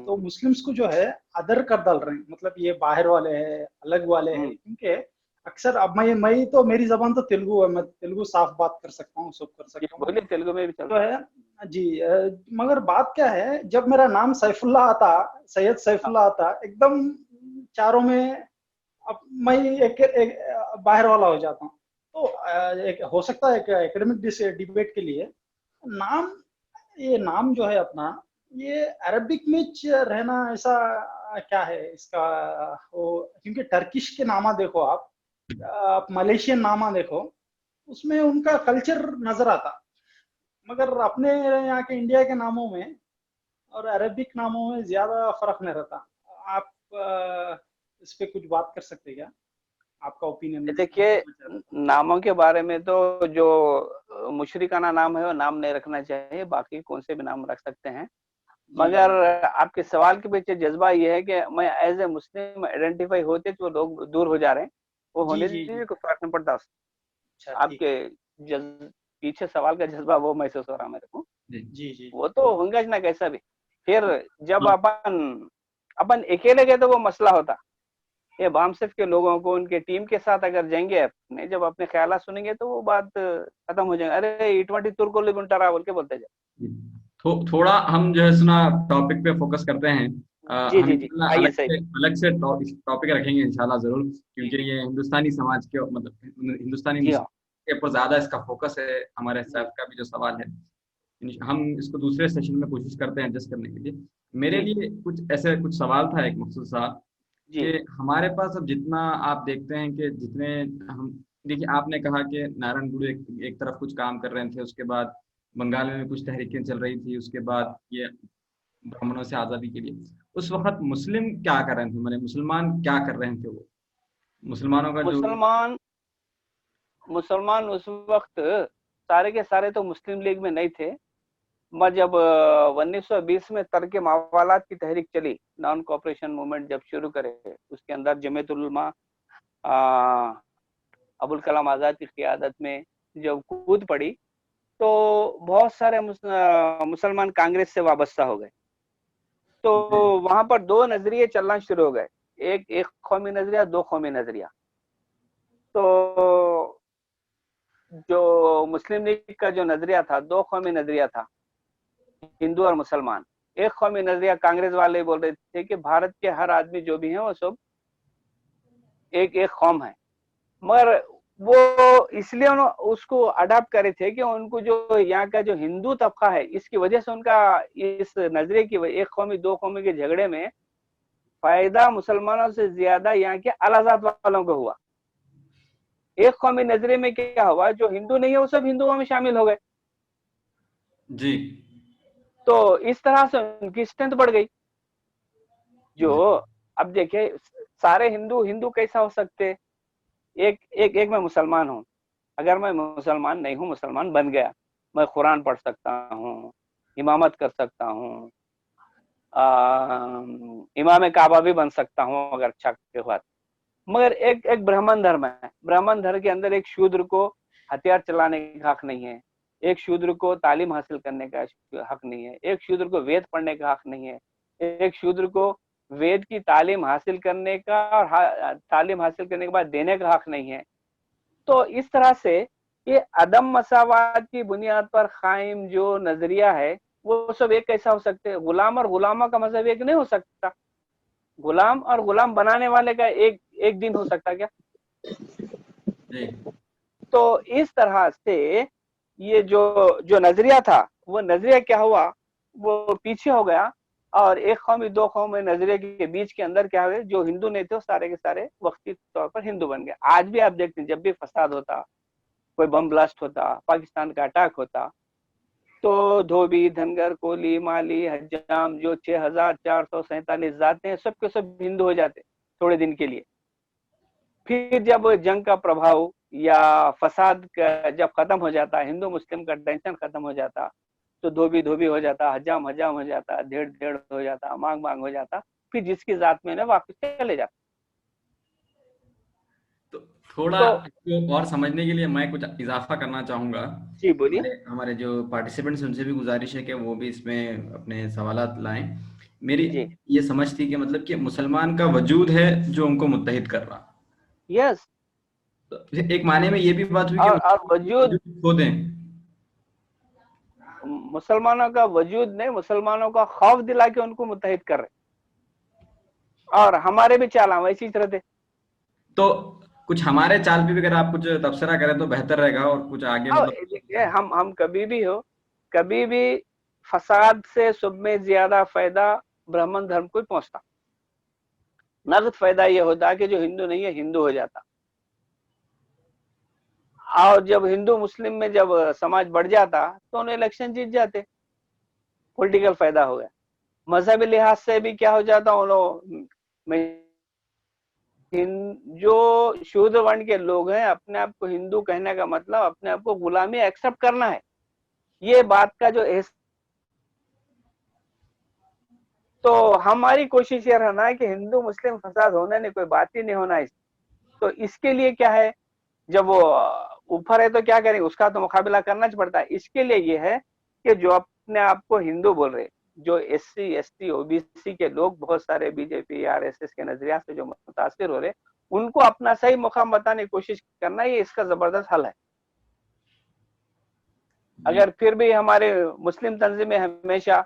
तो मुस्लिम्स को जो है अदर कर डाल रहे हैं, मतलब ये बाहर वाले हैं, अलग वाले हैं, क्योंकि अक्सर अब मैं तो मेरी जबान तो तेलुगु है, मैं तेलुगु साफ बात कर सकता हूँ, सब कर
जी,
सकता हूँ।
बोलिए, तेलुगु में भी चल
जो
रहा है।
है जी, मगर बात क्या है, जब मेरा नाम सैफुल्लाह आता, सैयद सैफुल्लाह आता, एकदम चारों में अब मैं बाहर वाला हो जाता हूँ। तो एक हो सकता है कि एकेडमिक डिबेट के लिए नाम, ये नाम जो है अपना, ये अरबिक में रहना ऐसा क्या है इसका? वो क्योंकि टर्किश के नामा देखो आप मलेशियन नामा देखो, उसमें उनका कल्चर नजर आता, मगर अपने यहाँ के इंडिया के नामों में और अरबिक नामों में ज्यादा फर्क नहीं रहता। आप इस पे कुछ बात कर सकते हैं क्या? आपका ओपिनियन
देखिए, नामों के बारे में तो जो मुशरिकाना नाम है वो नाम नहीं रखना चाहिए, बाकी कौन से भी नाम रख सकते हैं। मगर आपके सवाल के पीछे जज्बा ये है कि मैं एज ए मुस्लिम आइडेंटिफाई होते तो लोग दूर हो जा रहे हैं, वो
जी
होने
जी जी।
दीजिए, कोई फर्क नहीं पड़ता।
अच्छा ठीक
आपके पीछे सवाल का जज्बा वो महसूस हो रहा मेरे को।
है। जी जी
वो तो होंगे ना कैसा भी। फिर जब अपन अपन अकेले गए तो वो मसला होता। ये बामसिफ के लोगों को उनके टीम के साथ अगर जाएंगे अपने, जब अपने ख्याल सुनेंगे तो वो बात खत्म हो जाएगा। अरे E20 तुर्को लिगुंटरा बोल के बोलते जाए।
थोड़ा हम जो है सुना टॉपिक पे फोकस करते हैं।
जी
हम
जी जी, आइए सही।
अलग से टॉपिक रखेंगे इंशाल्लाह जरूर,
जी
क्योंकि ये हिंदुस्तानी समाज के, मतलब हिंदुस्तानी
जी हाँ
मुस्लिम के ऊपर ज्यादा इसका फोकस है। हमारे
जी
सैफ का भी जो सवाल है, हम इसको दूसरे सेशन में कोशिश करते हैं एडजस्ट करने के लिए। मेरे
जी
लिए कुछ सवाल था एक, मकसूद साहब,
जी
कि हमारे पास अब जितना आप देखते हैं कि जितने हम, देखिए आपने कहा कि नारायण गुरु एक तरफ कुछ काम कर रहे थे, उसके बाद बंगाल में भी कुछ तहरीकें चल रही थी, उसके बाद ये ब्राह्मणों से आज़ादी के लिए उस वक्त मुस्लिम क्या कर रहे थे, मैंने मुसलमान क्या कर रहे थे? वो मुसलमानों का जो
मुसलमान मुसलमान उस वक्त सारे के सारे तो मुस्लिम लीग में नहीं थे। मैं जब 1920 में तर्क मावालात की तहरीक चली, नॉन कॉपरेशन मूवमेंट जब शुरू करे, उसके अंदर जमीयतुल उलमा अबुल कलाम आजाद की क़ियादत में जब कूद पड़ी, तो बहुत सारे मुसलमान कांग्रेस से वाबस्ता हो गए। तो वहां पर दो नजरिए चलना शुरू हो गए, एक कौमी नजरिया, दो कौमी नजरिया। तो जो मुस्लिम लीग का जो नजरिया था, दो कौमी नजरिया था, हिंदू और मुसलमान। एक कौमी नजरिया कांग्रेस वाले बोल रहे थे कि भारत के हर आदमी जो भी है वो सब एक एक कौम है। मगर वो इसलिए उसको अडॉप्ट करे थे कि उनको जो यहाँ का जो हिंदू तबका है, इसकी वजह से उनका इस नजरिए की एक कौमी दो कौमी के झगड़े में फायदा मुसलमानों से ज्यादा यहाँ के अलाजात वालों को हुआ। एक कौमी नजरिए में क्या हुआ, जो हिंदू नहीं है वो सब हिंदुओं में शामिल हो गए।
जी
तो इस तरह से उनकी स्ट्रेंथ बढ़ गई। जो अब देखिए, सारे हिंदू हिंदू कैसा हो सकते? एक एक एक मैं मुसलमान हूँ, अगर मैं मुसलमान नहीं हूँ, मुसलमान बन गया, मैं कुरान पढ़ सकता हूँ, इमामत कर सकता हूँ, इमाम काबा भी बन सकता हूँ अगर अच्छा के बाद। मगर एक एक ब्राह्मण धर्म है, ब्राह्मण धर्म के अंदर एक शूद्र को हथियार चलाने का हक नहीं है, एक शूद्र को तालीम हासिल करने का हक नहीं है, एक शूद्र को वेद पढ़ने का हक नहीं है, एक शूद्र को वेद की तालीम हासिल करने का और तालीम हासिल करने के बाद देने का हक नहीं है, तो इस तरह से ये अदम मसावात की बुनियाद पर कायम जो नजरिया है वो सब एक कैसा हो सकते हैं? गुलाम और गुलामा का मजहब एक नहीं हो सकता। गुलाम और गुलाम बनाने वाले का एक दिन हो सकता क्या?
जी
तो इस तरह से ये जो जो नजरिया था वो नजरिया क्या हुआ, वो पीछे हो गया और एक कौमी दो कौम नजरिए के बीच के अंदर क्या हुए, जो हिंदू नहीं थे वो सारे के सारे वक्ती तौर पर हिंदू बन गए। आज भी आप देखते हैं जब भी फसाद होता, कोई बम ब्लास्ट होता, पाकिस्तान का अटैक होता, तो धोबी, धनगर, कोली, माली, हज्जाम जो 6447 जाते हैं सब के सब हिंदू हो जाते थोड़े दिन के लिए। फिर जब जंग का प्रभाव या फसाद का जब खत्म हो जाता, हिंदू मुस्लिम का टेंशन खत्म हो जाता, तो धोबी धोबी हो जाता, हजाम हजाम हो जाता, धेड़ धेड़ हो जाता, मांग मांग हो जाता, फिर जिसकी जात में ना वापस चले जाता।
तो थोड़ा
तो
इसको और समझने के लिए मैं कुछ इजाफा करना चाहूंगा।
जी बोलिए।
हमारे जो पार्टिसिपेंट्स उनसे भी गुजारिश है कि वो भी इसमें अपने सवालात लाएं। मेरी
जी
ये समझ थी कि मतलब कि मुसलमान का वजूद है जो उनको मुत्तहिद कर रहा।
यस,
तो एक माने में ये भी बात हुई कि
और वजूद
खो दें।
मुसलमानों का वजूद नहीं, मुसलमानों का खौफ दिला के उनको मुत्तहिद कर रहे, और हमारे भी चाल वैसी तरह थे।
तो कुछ हमारे चाल पे भी अगर आप कुछ तबसरा करें तो बेहतर रहेगा, और कुछ आगे मतलब
हम कभी भी हो, कभी भी फसाद से सब में ज्यादा फायदा ब्राह्मण धर्म को पहुंचता। नगद फायदा ये होता कि जो हिंदू नहीं है हिंदू हो जाता, और जब हिंदू मुस्लिम में जब समाज बढ़ जाता तो उन्हें इलेक्शन जीत जाते, पॉलिटिकल फायदा हो गया। मजहबी लिहाज से भी क्या हो जाता, उन्होंने जो शूद्र वर्ण के लोग हैं अपने आप को हिंदू कहने का मतलब अपने आप को गुलामी एक्सेप्ट करना है, ये बात का जो तो हमारी कोशिश ये रहना है कि हिंदू मुस्लिम फसाद होने नहीं, कोई बात ही नहीं होना इस। तो इसके लिए क्या है, जब वो ऊपर है तो क्या करेंगे, उसका तो मुकाबला करना पड़ता है। इसके लिए ये है कि जो अपने आप को हिंदू बोल रहे, जो SC ST OBC के लोग बहुत सारे बीजेपी RSS के नजरिया से जो मुतासिर हो रहे, उनको अपना सही मुकाम बताने की कोशिश करना, ये इसका जबरदस्त हल है। अगर फिर भी हमारे मुस्लिम तंजीमें हमेशा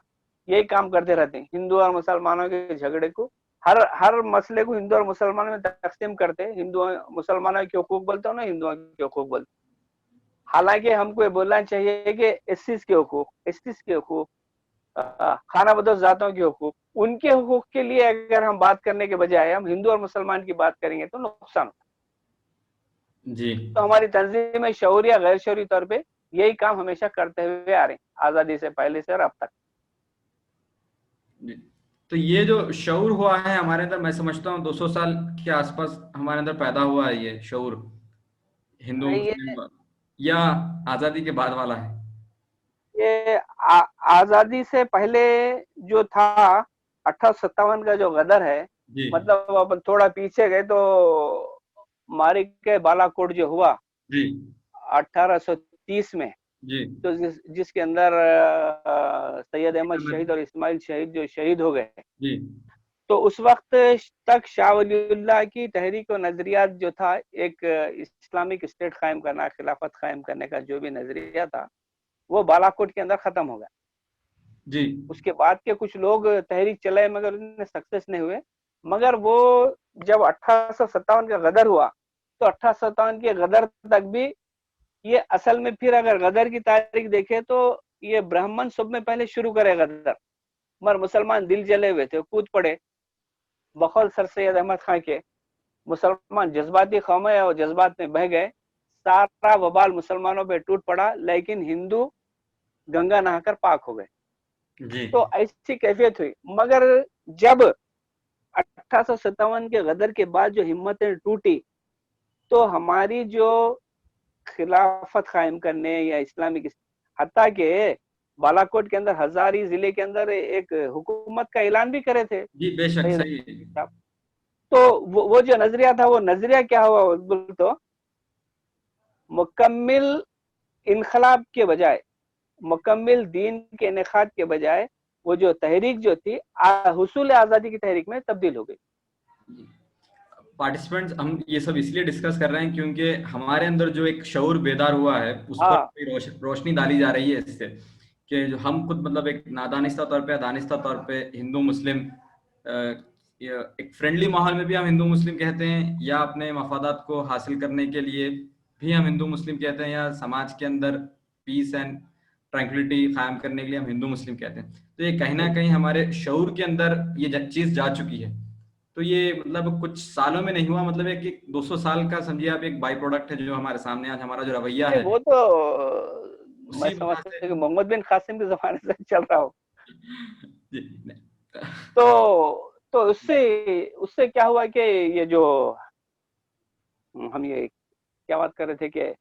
यही काम करते रहते हैं, हिंदू और मुसलमानों के झगड़े को, हर मसले को हिंदू और मुसलमानों में तकसीम करते हैं, हिंदू मुसलमानों के हुकूक बोलते हो ना, हिंदुओं के हुकूक बोलते। हालांकि हमको ये बोलना चाहिए कि SCs के हुकूक, STs के हुकूक, खाना बदोश जातों के हुकूक, उनके हुकूक के लिए अगर हम बात करने के बजाय हम हिंदू और मुसलमान की बात करेंगे तो नुकसान होगा।
जी
तो हमारी तंजीम में शऊरी या गैर शऊरी तौर पे यही काम हमेशा करते हुए आ रहे हैं, आजादी से पहले से और अब तक।
तो ये जो शऊर हुआ है हमारे अंदर, मैं समझता हूँ 200 साल के आसपास हमारे अंदर पैदा हुआ है ये शऊर, हिंदू मुस्लिम, या आजादी के बाद वाला है?
ये आजादी से पहले जो था 1857 का जो गदर है, मतलब अपन थोड़ा पीछे गए तो मारिक के बालाकोट जो हुआ
जी
1830 में
जी,
तो जिसके अंदर सैयद अहमद शहीद और इस्माइल शहीद जो शहीद हो गए
जी,
तो उस वक्त तक शाह वलीउल्लाह की तहरीक और नजरियात जो था, एक इस्लामिक स्टेट कायम करना, खिलाफत कायम करने का जो भी नजरिया था, वो बालाकोट के अंदर खत्म हो गया
जी।
उसके बाद के कुछ लोग तहरीक चलाए मगर उनमें सक्सेस नहीं हुए। मगर वो जब 1857 का गदर हुआ तो 1857 के गदर तक भी ये असल में, फिर अगर गदर की तारीख देखे तो ये ब्राह्मण सब में पहले शुरू करे गदर, मगर मुसलमान दिल जले हुए थे, कूद पड़े बखौल सर सैयद अहमद खान के। मुसलमान जज्बाती कौम है और जज्बात में बह गए, सारा वबाल मुसलमानों पे टूट पड़ा, लेकिन हिंदू गंगा नहाकर पाक हो गए। तो ऐसी कैफियत हुई। मगर जब 1857 के गदर के बाद जो हिम्मतें टूटी तो हमारी जो खिलाफत कायम करने या इस्लामिक, हत्ता के बालाकोट के अंदर हजारी जिले के अंदर एक हुकूमत का ऐलान भी करे थे
जी, बेशक सही।
तो वो जो नजरिया था, वो नजरिया क्या हुआ तो मुकम्मिल इनकलाब के बजाय, मुकम्मिल दीन के इनेकाद के बजाय वो जो तहरीक जो थी हुसूल आजादी की तहरीक में तब्दील हो गई।
पार्टिसिपेंट्स हम ये सब इसलिए डिस्कस कर रहे हैं क्योंकि हमारे अंदर जो एक शऊर बेदार हुआ है उस पर
हाँ
कोई रोशनी डाली जा रही है इससे, कि जो हम खुद मतलब एक नादानिस्ता तौर पे, दानिस्ता तौर पे हिंदू मुस्लिम एक फ्रेंडली माहौल में भी हम हिंदू मुस्लिम कहते हैं, या अपने मफादात को हासिल करने के लिए भी हम हिंदू मुस्लिम कहते हैं, या समाज के अंदर पीस एंड ट्रैंक्विलिटी कायम करने के लिए हम हिंदू मुस्लिम कहते हैं। तो ये कहीं ना कहीं हमारे शऊर के अंदर ये चीज जा चुकी है। तो ये मतलब कुछ सालों में नहीं हुआ, मतलब एक 200 साल का समझिए आप एक बाई प्रोडक्ट है जो हमारे सामने आज हमारा जो रवैया
नहीं,
है
वो तो मैं
उसी वजह
समझता
से।
हूँ कि मोहम्मद बिन कासिम के जमाने से चल रहा हो।
जी, नहीं।
तो उससे उससे क्या हुआ कि ये जो हम ये क्या बात कर रहे थे कि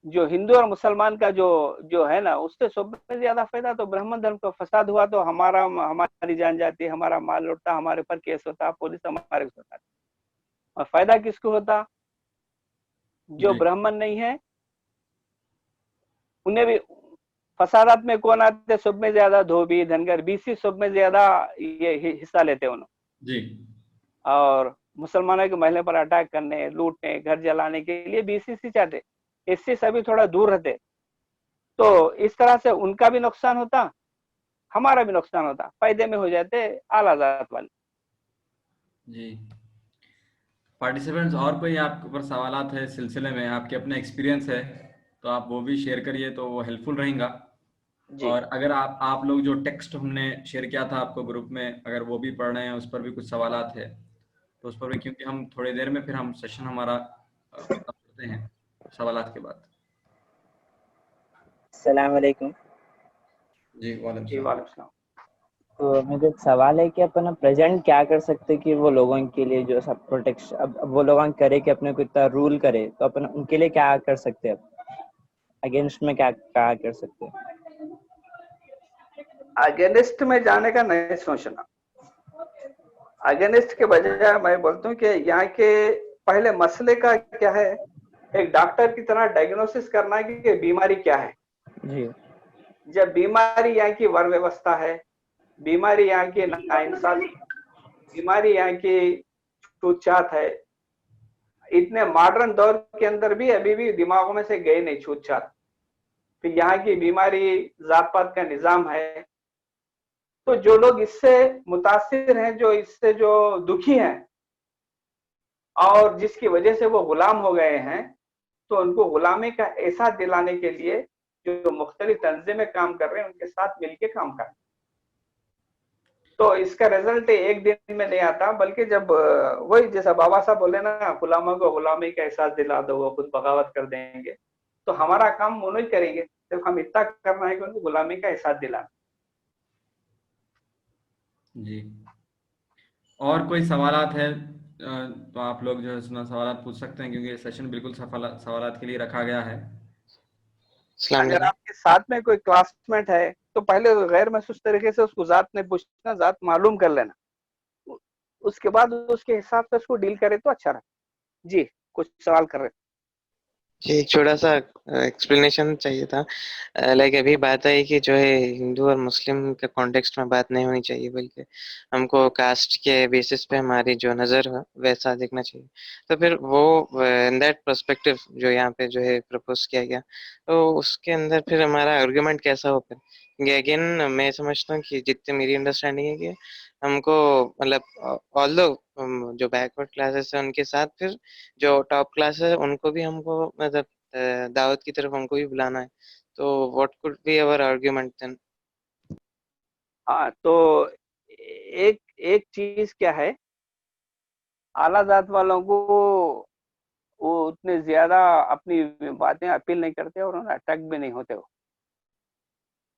जो हिंदू और मुसलमान का जो है ना, उससे सब में ज्यादा फायदा तो ब्राह्मण धर्म का फसाद हुआ तो हमारी जान जाती, हमारा माल लुटता, हमारे पर केस होता, पुलिस हमारे को होता, और फायदा किसको होता? जो
जी
ब्राह्मण नहीं है उन्हें भी फसादात में कौन आते? सब में ज्यादा धोबी, धनगर, बीसी सब में ज्यादा ये हिस्सा लेते उन्होंने।
जी
और मुसलमानों के महल पर अटैक करने, लूटने, घर जलाने के लिए बीसीसी चाहते, इससे सभी थोड़ा दूर रहते। तो इस तरह से उनका भी नुकसान होता, हमारा भी नुकसान होता, फायदे में हो जाते आला जात वाले।
जी। पार्टिसिपेंट्स और कोई आपके ऊपर सवालात है इस सिलसिले में, आपके अपने एक्सपीरियंस है तो आप वो भी शेयर करिए तो वो हेल्पफुल रहेगा।
जी
और अगर आप लोग जो टेक्स्ट हमने शेयर किया था आपको ग्रुप में, अगर वो भी पढ़ रहे हैं, उस पर भी कुछ सवालात है तो उस पर भी, क्योंकि हम थोड़ी देर में फिर हम सेशन हमारा खत्म करते हैं सवालात के बाद।
अस्सलाम वालेकुम।
जी वालेकुम
जी,
सलाम।
वालेकुम सलाम।
तो मेरा एक सवाल है कि अपन प्रेजेंट क्या कर सकते हैं कि वो लोगों के लिए जो सब प्रोटेक्शन अब वो लोग करे कि अपने को इतना रूल करे, तो अपन उनके लिए क्या कर सकते हैं, अगेंस्ट में क्या क्या कर सकते हैं?
अगेनिस्ट में जाने का नहीं सोचना, अगेनिस्ट के बजाय मैं बोलता हूँ कि यहाँ के पहले मसले का क्या है, एक डॉक्टर की तरह डायग्नोसिस करना कि बीमारी क्या है।
जी
जब बीमारी यहाँ की वर व्यवस्था है, बीमारी यहाँ की नाइंसाफी, बीमारी यहाँ की छूतछात है, इतने मॉडर्न दौर के अंदर भी अभी भी दिमागों में से गए नहीं छूतछात, फिर यहाँ की बीमारी जात पात का निजाम है। तो जो लोग इससे मुतासिर हैं, जो इससे जो दुखी हैं और जिसकी वजह से वो गुलाम हो गए हैं, तो उनको गुलामी का एहसास दिलाने के लिए जो मुख्तलिफ तंजीमें काम कर रहे हैं उनके साथ मिलकर काम कर। तो इसका रिजल्ट एक दिन में नहीं आता, बल्कि जब वही जैसा बाबा साहब बोले ना, गुलामों को गुलामी का एहसास दिला दो, वो खुद बगावत कर देंगे। तो हमारा काम वो नहीं करेंगे, सिर्फ हम इतना करना है कि उनको गुलामी का एहसास दिलाना।
जी और कोई सवालात है तो आप लोग जो है सुना सवालात पूछ सकते हैं, क्योंकि ये सेशन बिल्कुल सवालात के लिए रखा गया है।
अगर आपके साथ में कोई क्लासमेट है तो पहले गैर महसूस तरीके से उसको जात नहीं पूछना, जात मालूम कर लेना, उसके बाद उसके हिसाब से उसको डील करे तो अच्छा रहे। जी, कुछ सवाल कर रहे?
जी, एक छोटा सा एक्सप्लेनेशन चाहिए था। लाइक अभी बात आई कि जो है हिंदू और मुस्लिम के कॉन्टेक्स्ट में बात नहीं होनी चाहिए, बल्कि हमको कास्ट के बेसिस पे हमारी जो नज़र है वैसा देखना चाहिए। तो फिर वो इन दैट पर्सपेक्टिव जो यहाँ पे जो है प्रपोज किया गया, तो उसके अंदर फिर हमारा आर्गुमेंट कैसा हो? फिर अगेन मैं समझता हूँ कि जितनी मेरी अंडरस्टैंडिंग है कि हमको मतलब ऑल्दो जो बैकवर्ड क्लासेस है उनके साथ फिर जो टॉप क्लास है उनको भी हमको मतलब दावत की तरफ हमको भी बुलाना है। तो what could be our argument then?
हाँ, तो एक एक चीज क्या है, आला जात वालों को वो उतने ज्यादा अपनी बातें अपील नहीं करते और उन्हें अटैक भी नहीं होते।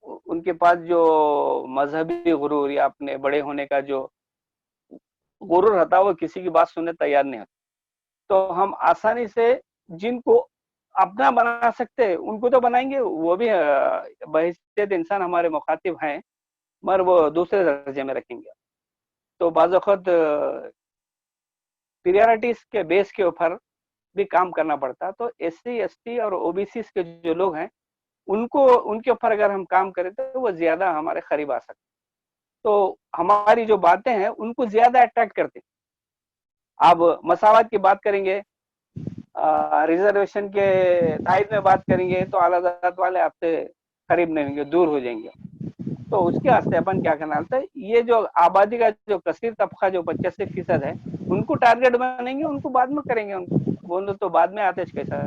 उनके पास जो मजहबी गुरूर या अपने बड़े होने का जो गुरूर रहता है, वो किसी की बात सुनने तैयार नहीं होता। तो हम आसानी से जिनको अपना बना सकते हैं उनको तो बनाएंगे, वो भी बहैसियत इंसान हमारे मुखातिब हैं, मगर वो दूसरे दर्जे में रखेंगे। तो बाज़ वक़्त प्रियोरिटीज के बेस के ऊपर भी काम करना पड़ता है। तो एससी, एसटी और ओबीसी के जो लोग हैं उनको, उनके ऊपर अगर हम काम करें तो वो ज्यादा हमारे करीब आ सकते। तो हमारी जो बातें हैं उनको ज्यादा अट्रैक्ट करती। अब मसावत की बात करेंगे, रिजर्वेशन के तायद में बात करेंगे तो आला ज़ात वाले आपसे करीब नहीं होंगे, दूर हो जाएंगे। तो उसके वास्ते अपन क्या करना होता है, ये जो आबादी का जो कसीर तबका जो 85% है, उनको टारगेट बनेंगे, उनको बाद में करेंगे, उनको वो तो बाद में आते कैसा।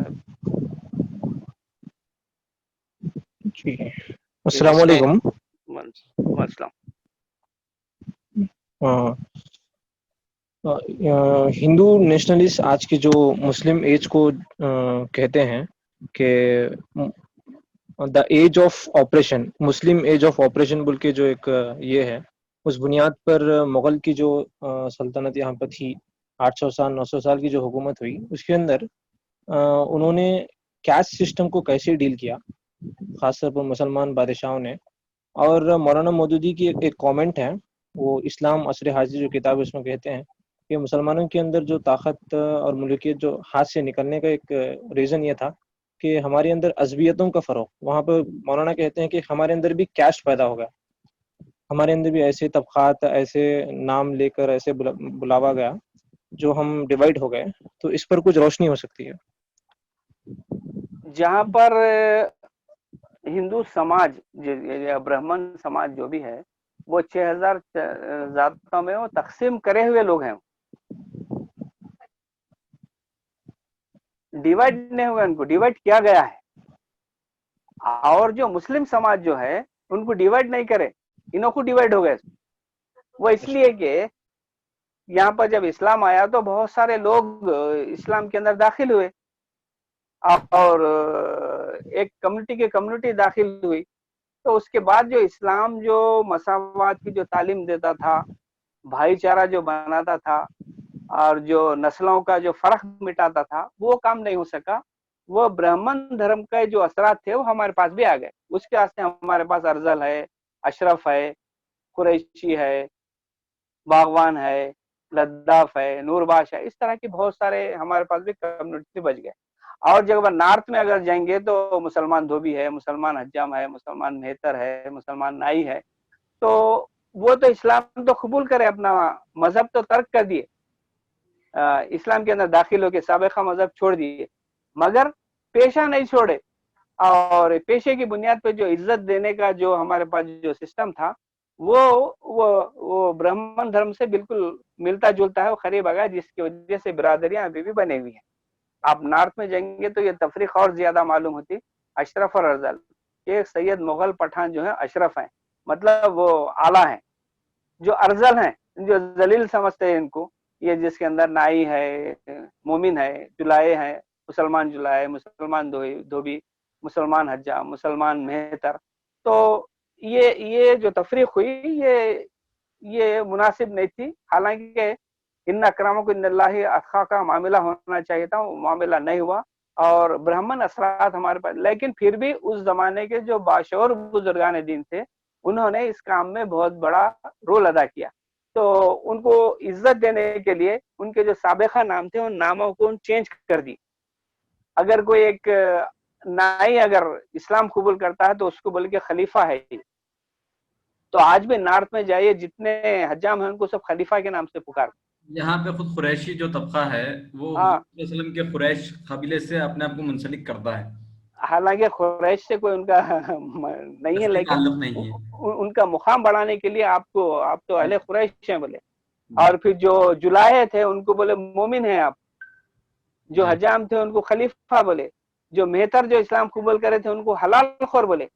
जी, अस्सलाम वालेकुम।
अस्सलाम।
हिंदू नेशनलिस्ट आज के जो मुस्लिम एज को कहते हैं कि the age of operation, Muslim age of operation बोल के जो एक ये है, उस बुनियाद पर मुगल की जो सल्तनत यहाँ पर थी, 800 साल 900 साल की जो हुकूमत हुई, उसके अंदर उन्होंने कैस्ट सिस्टम को कैसे डील किया, खासतौर पर मुसलमान बादशाहों ने। और मौलाना मौदूदी की एक कमेंट है, वो इस्लाम असर हाजिर जो किताब है उसमें कहते हैं कि मुसलमानों के अंदर जो ताकत और मुल्कियत जो हाथ से निकलने का एक रीज़न ये था कि हमारे अंदर अज़बियतों का फ़र्क। वहाँ पर मौलाना कहते हैं कि हमारे अंदर भी कैस्ट पैदा हो गया, हमारे अंदर भी ऐसे तबक़ात, ऐसे नाम लेकर ऐसे बुलावा गया जो हम डिवाइड हो गए। तो इस पर कुछ रोशनी हो सकती है?
जहाँ पर हिंदू समाज, ब्राह्मण समाज जो भी है, वो 6000 जातों में वो तकसीम करे हुए लोग हैं, डिवाइड नहीं हुए, उनको डिवाइड किया गया है। और जो मुस्लिम समाज जो है उनको डिवाइड नहीं करे, इन्हों को डिवाइड हो गए। वो इसलिए कि यहाँ पर जब इस्लाम आया तो बहुत सारे लोग इस्लाम के अंदर दाखिल हुए और एक कम्युनिटी दाखिल हुई। तो उसके बाद जो इस्लाम जो मसावात की जो तालीम देता था, भाईचारा जो बनाता था और जो नस्लों का जो फर्क मिटाता था, वो काम नहीं हो सका। वो ब्राह्मण धर्म के जो असरात थे वो हमारे पास भी आ गए। उसके वास्ते हमारे पास अर्जल है, अशरफ है, कुरैशी है, बागवान है, लद्दाफ है, नूरबाश है, इस तरह के बहुत सारे हमारे पास भी कम्युनिटी बच गए। और जब नॉर्थ में अगर जाएंगे तो मुसलमान धोबी है, मुसलमान हज्जाम है, मुसलमान मेहतर है, मुसलमान नाई है। तो वो तो इस्लाम तो कबूल करे, अपना मजहब तो तर्क कर दिए, इस्लाम के अंदर दाखिल होकर साबिका मजहब छोड़ दिए, मगर पेशा नहीं छोड़े। और पेशे की बुनियाद पे जो इज्जत देने का जो हमारे पास जो सिस्टम था, वो ब्राह्मण धर्म से बिल्कुल मिलता जुलता है, वो करीब आ गया, जिसकी वजह से बिरादरियां अभी भी बनी हुई हैं। आप नॉर्थ में जाएंगे तो ये तफरीक और ज्यादा मालूम होती। अशरफ और अर्जल, एक सैयद मुगल पठान जो है अशरफ हैं, मतलब वो आला हैं। जो अर्जल हैं, जो जलील समझते हैं इनको, ये जिसके अंदर नाई है, मोमिन है, जुलाए हैं, मुसलमान जुलाए, मुसलमान धोबी, मुसलमान हज्जा, मुसलमान मेहतर। तो ये जो तफरीक हुई, ये मुनासिब नहीं थी। हालांकि इन्ना अकरामकुम इनल्लाहि अत्क़ाकुम का मामला होना चाहिए था, वो मामला नहीं हुआ। और ब्राह्मण असरात हमारे पास, लेकिन फिर भी उस जमाने के जो बाशऊर बुजुर्गान दीन थे, उन्होंने इस काम में बहुत बड़ा रोल अदा किया। तो उनको इज्जत देने के लिए उनके जो साबिका नाम थे, उन नामों को चेंज कर दी। अगर कोई एक नाई अगर इस्लाम कबूल करता है तो उसको बोले कि खलीफा है। तो आज भी नॉर्थ में जाइए, जितने हज्जाम हैं उनको सब खलीफा के नाम से पुकारते।
यहाँ पे खुद कुरैशी जो तबका है वो हुज़ूर सल्लल्लाहु अलैहि वसल्लम के कुरैश कबीले से अपने आप को मुंसलिक करता है।
हालांकि कुरैश से कोई उनका नहीं है, लेकिन
ताल्लुक नहीं है।
उनका मुकाम बढ़ाने के लिए आप तो अहले कुरैश हैं बोले। और फिर जो जुलाहे थे उनको बोले मोमिन हैं आप, जो हजाम थे उनको खलीफा बोले, जो मेहतर जो इस्लाम कबूल करे थे उनको हलाल खोर बोले।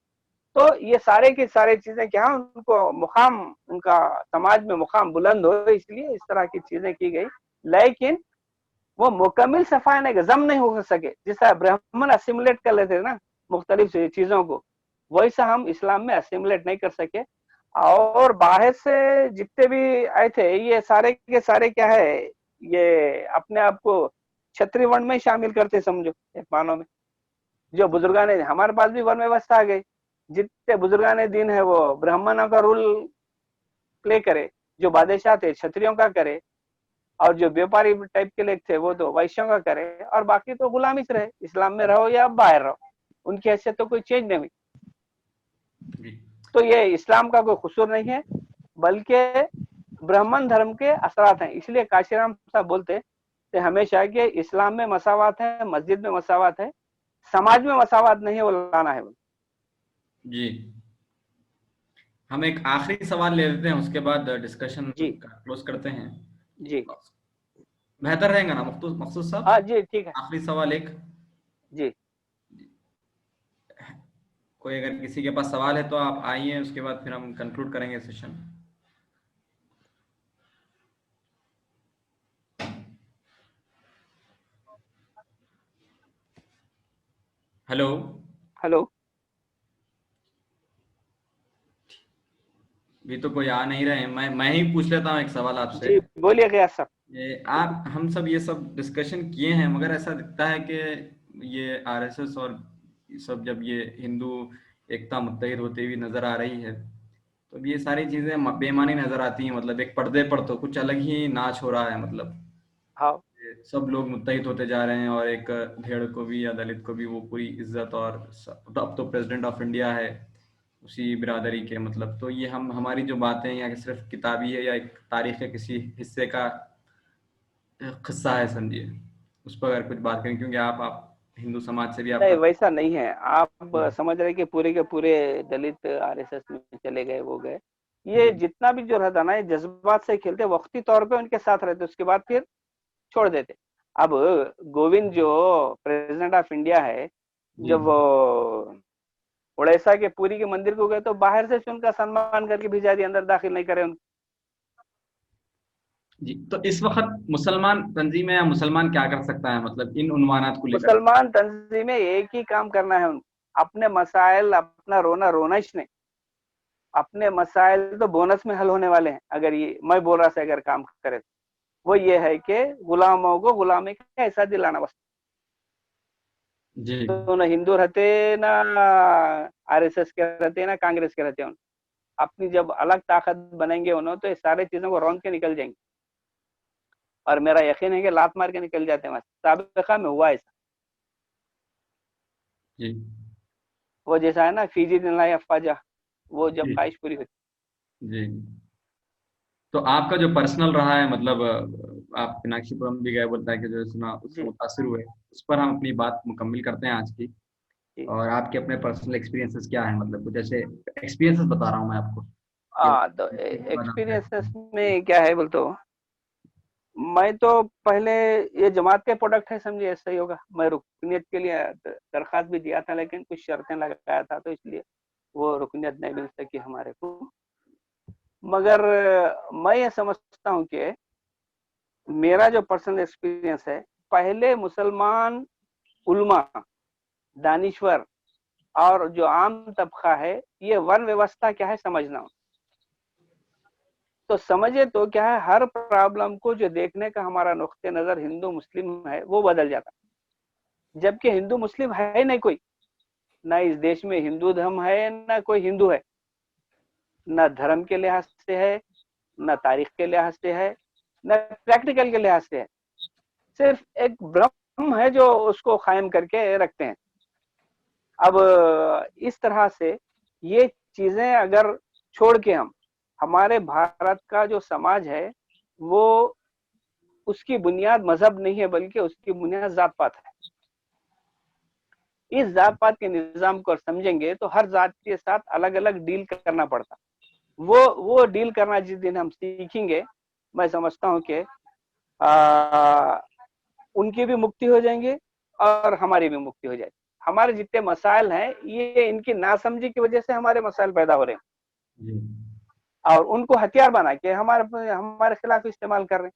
तो ये सारे की सारे चीजें क्या, उनको मुकाम, उनका समाज में मुकाम बुलंद हो, इसलिए इस तरह की चीजें की गई। लेकिन वो मुकम्मल सफाई नहीं, जम नहीं हो सके। जिस तरह ब्राह्मण असिमुलेट कर लेते ना मुख्तलिफ चीजों को, वैसा हम इस्लाम में असिमुलेट नहीं कर सके। और बाहर से जितने भी आए थे, ये सारे के सारे क्या है, ये अपने आप को क्षत्रिय वर्ण में शामिल करते, समझो एक मानो में। जो बुजुर्गान ने, हमारे पास भी वर्ण व्यवस्था आ गई, जितने बुजुर्गान दीन है वो ब्राह्मणों का रोल प्ले करे, जो बादशाह थे क्षत्रियों का करे, और जो व्यापारी टाइप के लोग थे वो तो वैश्यों का करे, और बाकी तो गुलामी से रहे, इस्लाम में रहो या बाहर रहो, उनकी हैसियत तो कोई चेंज नहीं हुई। तो ये इस्लाम का कोई कसूर नहीं है, बल्कि ब्राह्मण धर्म के असरात हैं। इसलिए काशीराम साहब बोलते थे हमेशा कि इस्लाम में मसावत है, मस्जिद में मसावत है, समाज में मसावत नहीं है, वो लाना है।
जी, हम एक आखिरी सवाल ले लेते हैं, उसके बाद डिस्कशन क्लोज करते हैं।
जी
बेहतर रहेगा ना मकसूद साहब?
हाँ जी ठीक है।
आखिरी सवाल एक
जी,
कोई अगर किसी के पास सवाल है तो आप आइए, उसके बाद फिर हम कंक्लूड करेंगे सेशन। हेलो
हेलो,
भी तो कोई आ नहीं रहे, मैं ही पूछ लेता हूँ एक सवाल आपसे।
जी बोलिए गया सब।
ये आप हम सब ये सब डिस्कशन किए हैं, मगर ऐसा दिखता है कि ये आरएसएस और सब जब ये हिंदू एकता मुत्तहिद होती हुई नजर आ रही है, तो ये सारी चीजें बेमानी नजर आती हैं। मतलब एक पर्दे पर तो कुछ अलग ही नाच हो रहा है। मतलब
हाँ,
सब लोग मुत्तहिद होते जा रहे हैं, और एक भेड़ को भी या दलित को भी वो पूरी इज्जत, और तो अब तो प्रेसिडेंट ऑफ इंडिया है उसी बिरादरी के। मतलब तो ये हम हमारी जो बातें या कि सिर्फ किताबी है या एक तारीख के किसी हिस्से का किस्सा है समझिए, उस पर अगर कुछ बात करें, क्योंकि आप हिंदू समाज से भी
नहीं
आपका।
वैसा नहीं है। आप समझ रहे कि पूरे के पूरे दलित आरएसएस में चले गए, वो गए। ये जितना भी जो रहता ना, ये जज्बात से खेलते, वक्ती तौर पे उनके साथ रहते, उसके बाद फिर छोड़ देते। अब गोविंद जो प्रेसिडेंट ऑफ इंडिया है, जब वो उड़ीसा के पुरी के मंदिर को गए तो बाहर से उनका सम्मान करके भेजा दिया, अंदर दाखिल नहीं करे उनको।
जी, तो इस वक्त मुसलमान तंजीमें या मुसलमान क्या कर सकता है, मतलब इन उन्वानात को लेकर?
मुसलमान तंजीमें एक ही काम करना है उनको, अपने मसाइल, अपना रोना रोना ही नहीं, अपने मसाइल तो बोनस में हल होने वाले हैं अगर ये मैं बोल रहा से अगर काम करे तो। वो ये है कि गुलामों को गुलामी का एहसास दिलाना बस।
जी,
तो न हिंदू रहते, ना आरएसएस के रहते, ना कांग्रेस के रहते, अपनी जब अलग ताकत बनेंगे उन्होंने, तो ये सारे चीजों को रौंद के निकल जाएंगे। और मेरा यकीन है कि लात मार के निकल जाते हैं। साबिका में हुआ ऐसा।
जी,
वो जैसा है ना, फीजी दिन अफवाजा, वो जब ख्वाहिश पूरी होती।
जी, तो आपका जो पर्सनल रहा है, मतलब आप मीनाक्षीपुरम भी गए, बोलता है कि जो सुना उससे मुतासिर हुए, उस पर हम अपनी बात मुकम्मल करते हैं आज की। और आपके अपने पर्सनल एक्सपीरियंसेस क्या है? मतलब कुछ ऐसे एक्सपीरियंसेस बता रहा हूँ मैं आपको।
तो एक्सपीरियंसेस में क्या है बोल, तो मैं तो पहले ये जमात के प्रोडक्ट है समझिए, ऐसा ही होगा। मैं रुकनीत के लिए दरखास्त भी दिया था, लेकिन कुछ शर्तें लगाया था, तो इसलिए वो रुकनीत नहीं मिल सकी हमारे को। मगर मैं ये समझता हूँ कि मेरा जो पर्सनल एक्सपीरियंस है, पहले मुसलमान उल्मा, दानिश्वर और जो आम तबका है, ये वर्ण व्यवस्था क्या है समझना हो। तो समझे तो क्या है, हर प्रॉब्लम को जो देखने का हमारा नुक्ते नजर हिंदू मुस्लिम है, वो बदल जाता। जबकि हिंदू मुस्लिम है नहीं कोई, ना इस देश में हिंदू धर्म है, ना कोई हिंदू है, ना धर्म के लिहाज से है, ना तारीख के लिहाज से है, ना प्रैक्टिकल के लिहाज से है। सिर्फ एक ब्रह्म है जो उसको कायम करके रखते हैं। अब इस तरह से ये चीजें अगर छोड़ के हम, हमारे भारत का जो समाज है, वो उसकी बुनियाद मजहब नहीं है, बल्कि उसकी बुनियाद जात पात है। इस जात पात के निजाम को समझेंगे तो हर जात के साथ अलग अलग डील करना पड़ता। वो डील करना जिस दिन हम सीखेंगे, मैं समझता हूँ कि उनकी भी मुक्ति हो जाएंगे और हमारी भी मुक्ति हो जाएगी। हमारे जितने मसाइल हैं, ये इनकी नासमझी की वजह से हमारे मसाइल पैदा हो रहे हैं, और उनको हथियार बना के हमारे खिलाफ इस्तेमाल कर रहे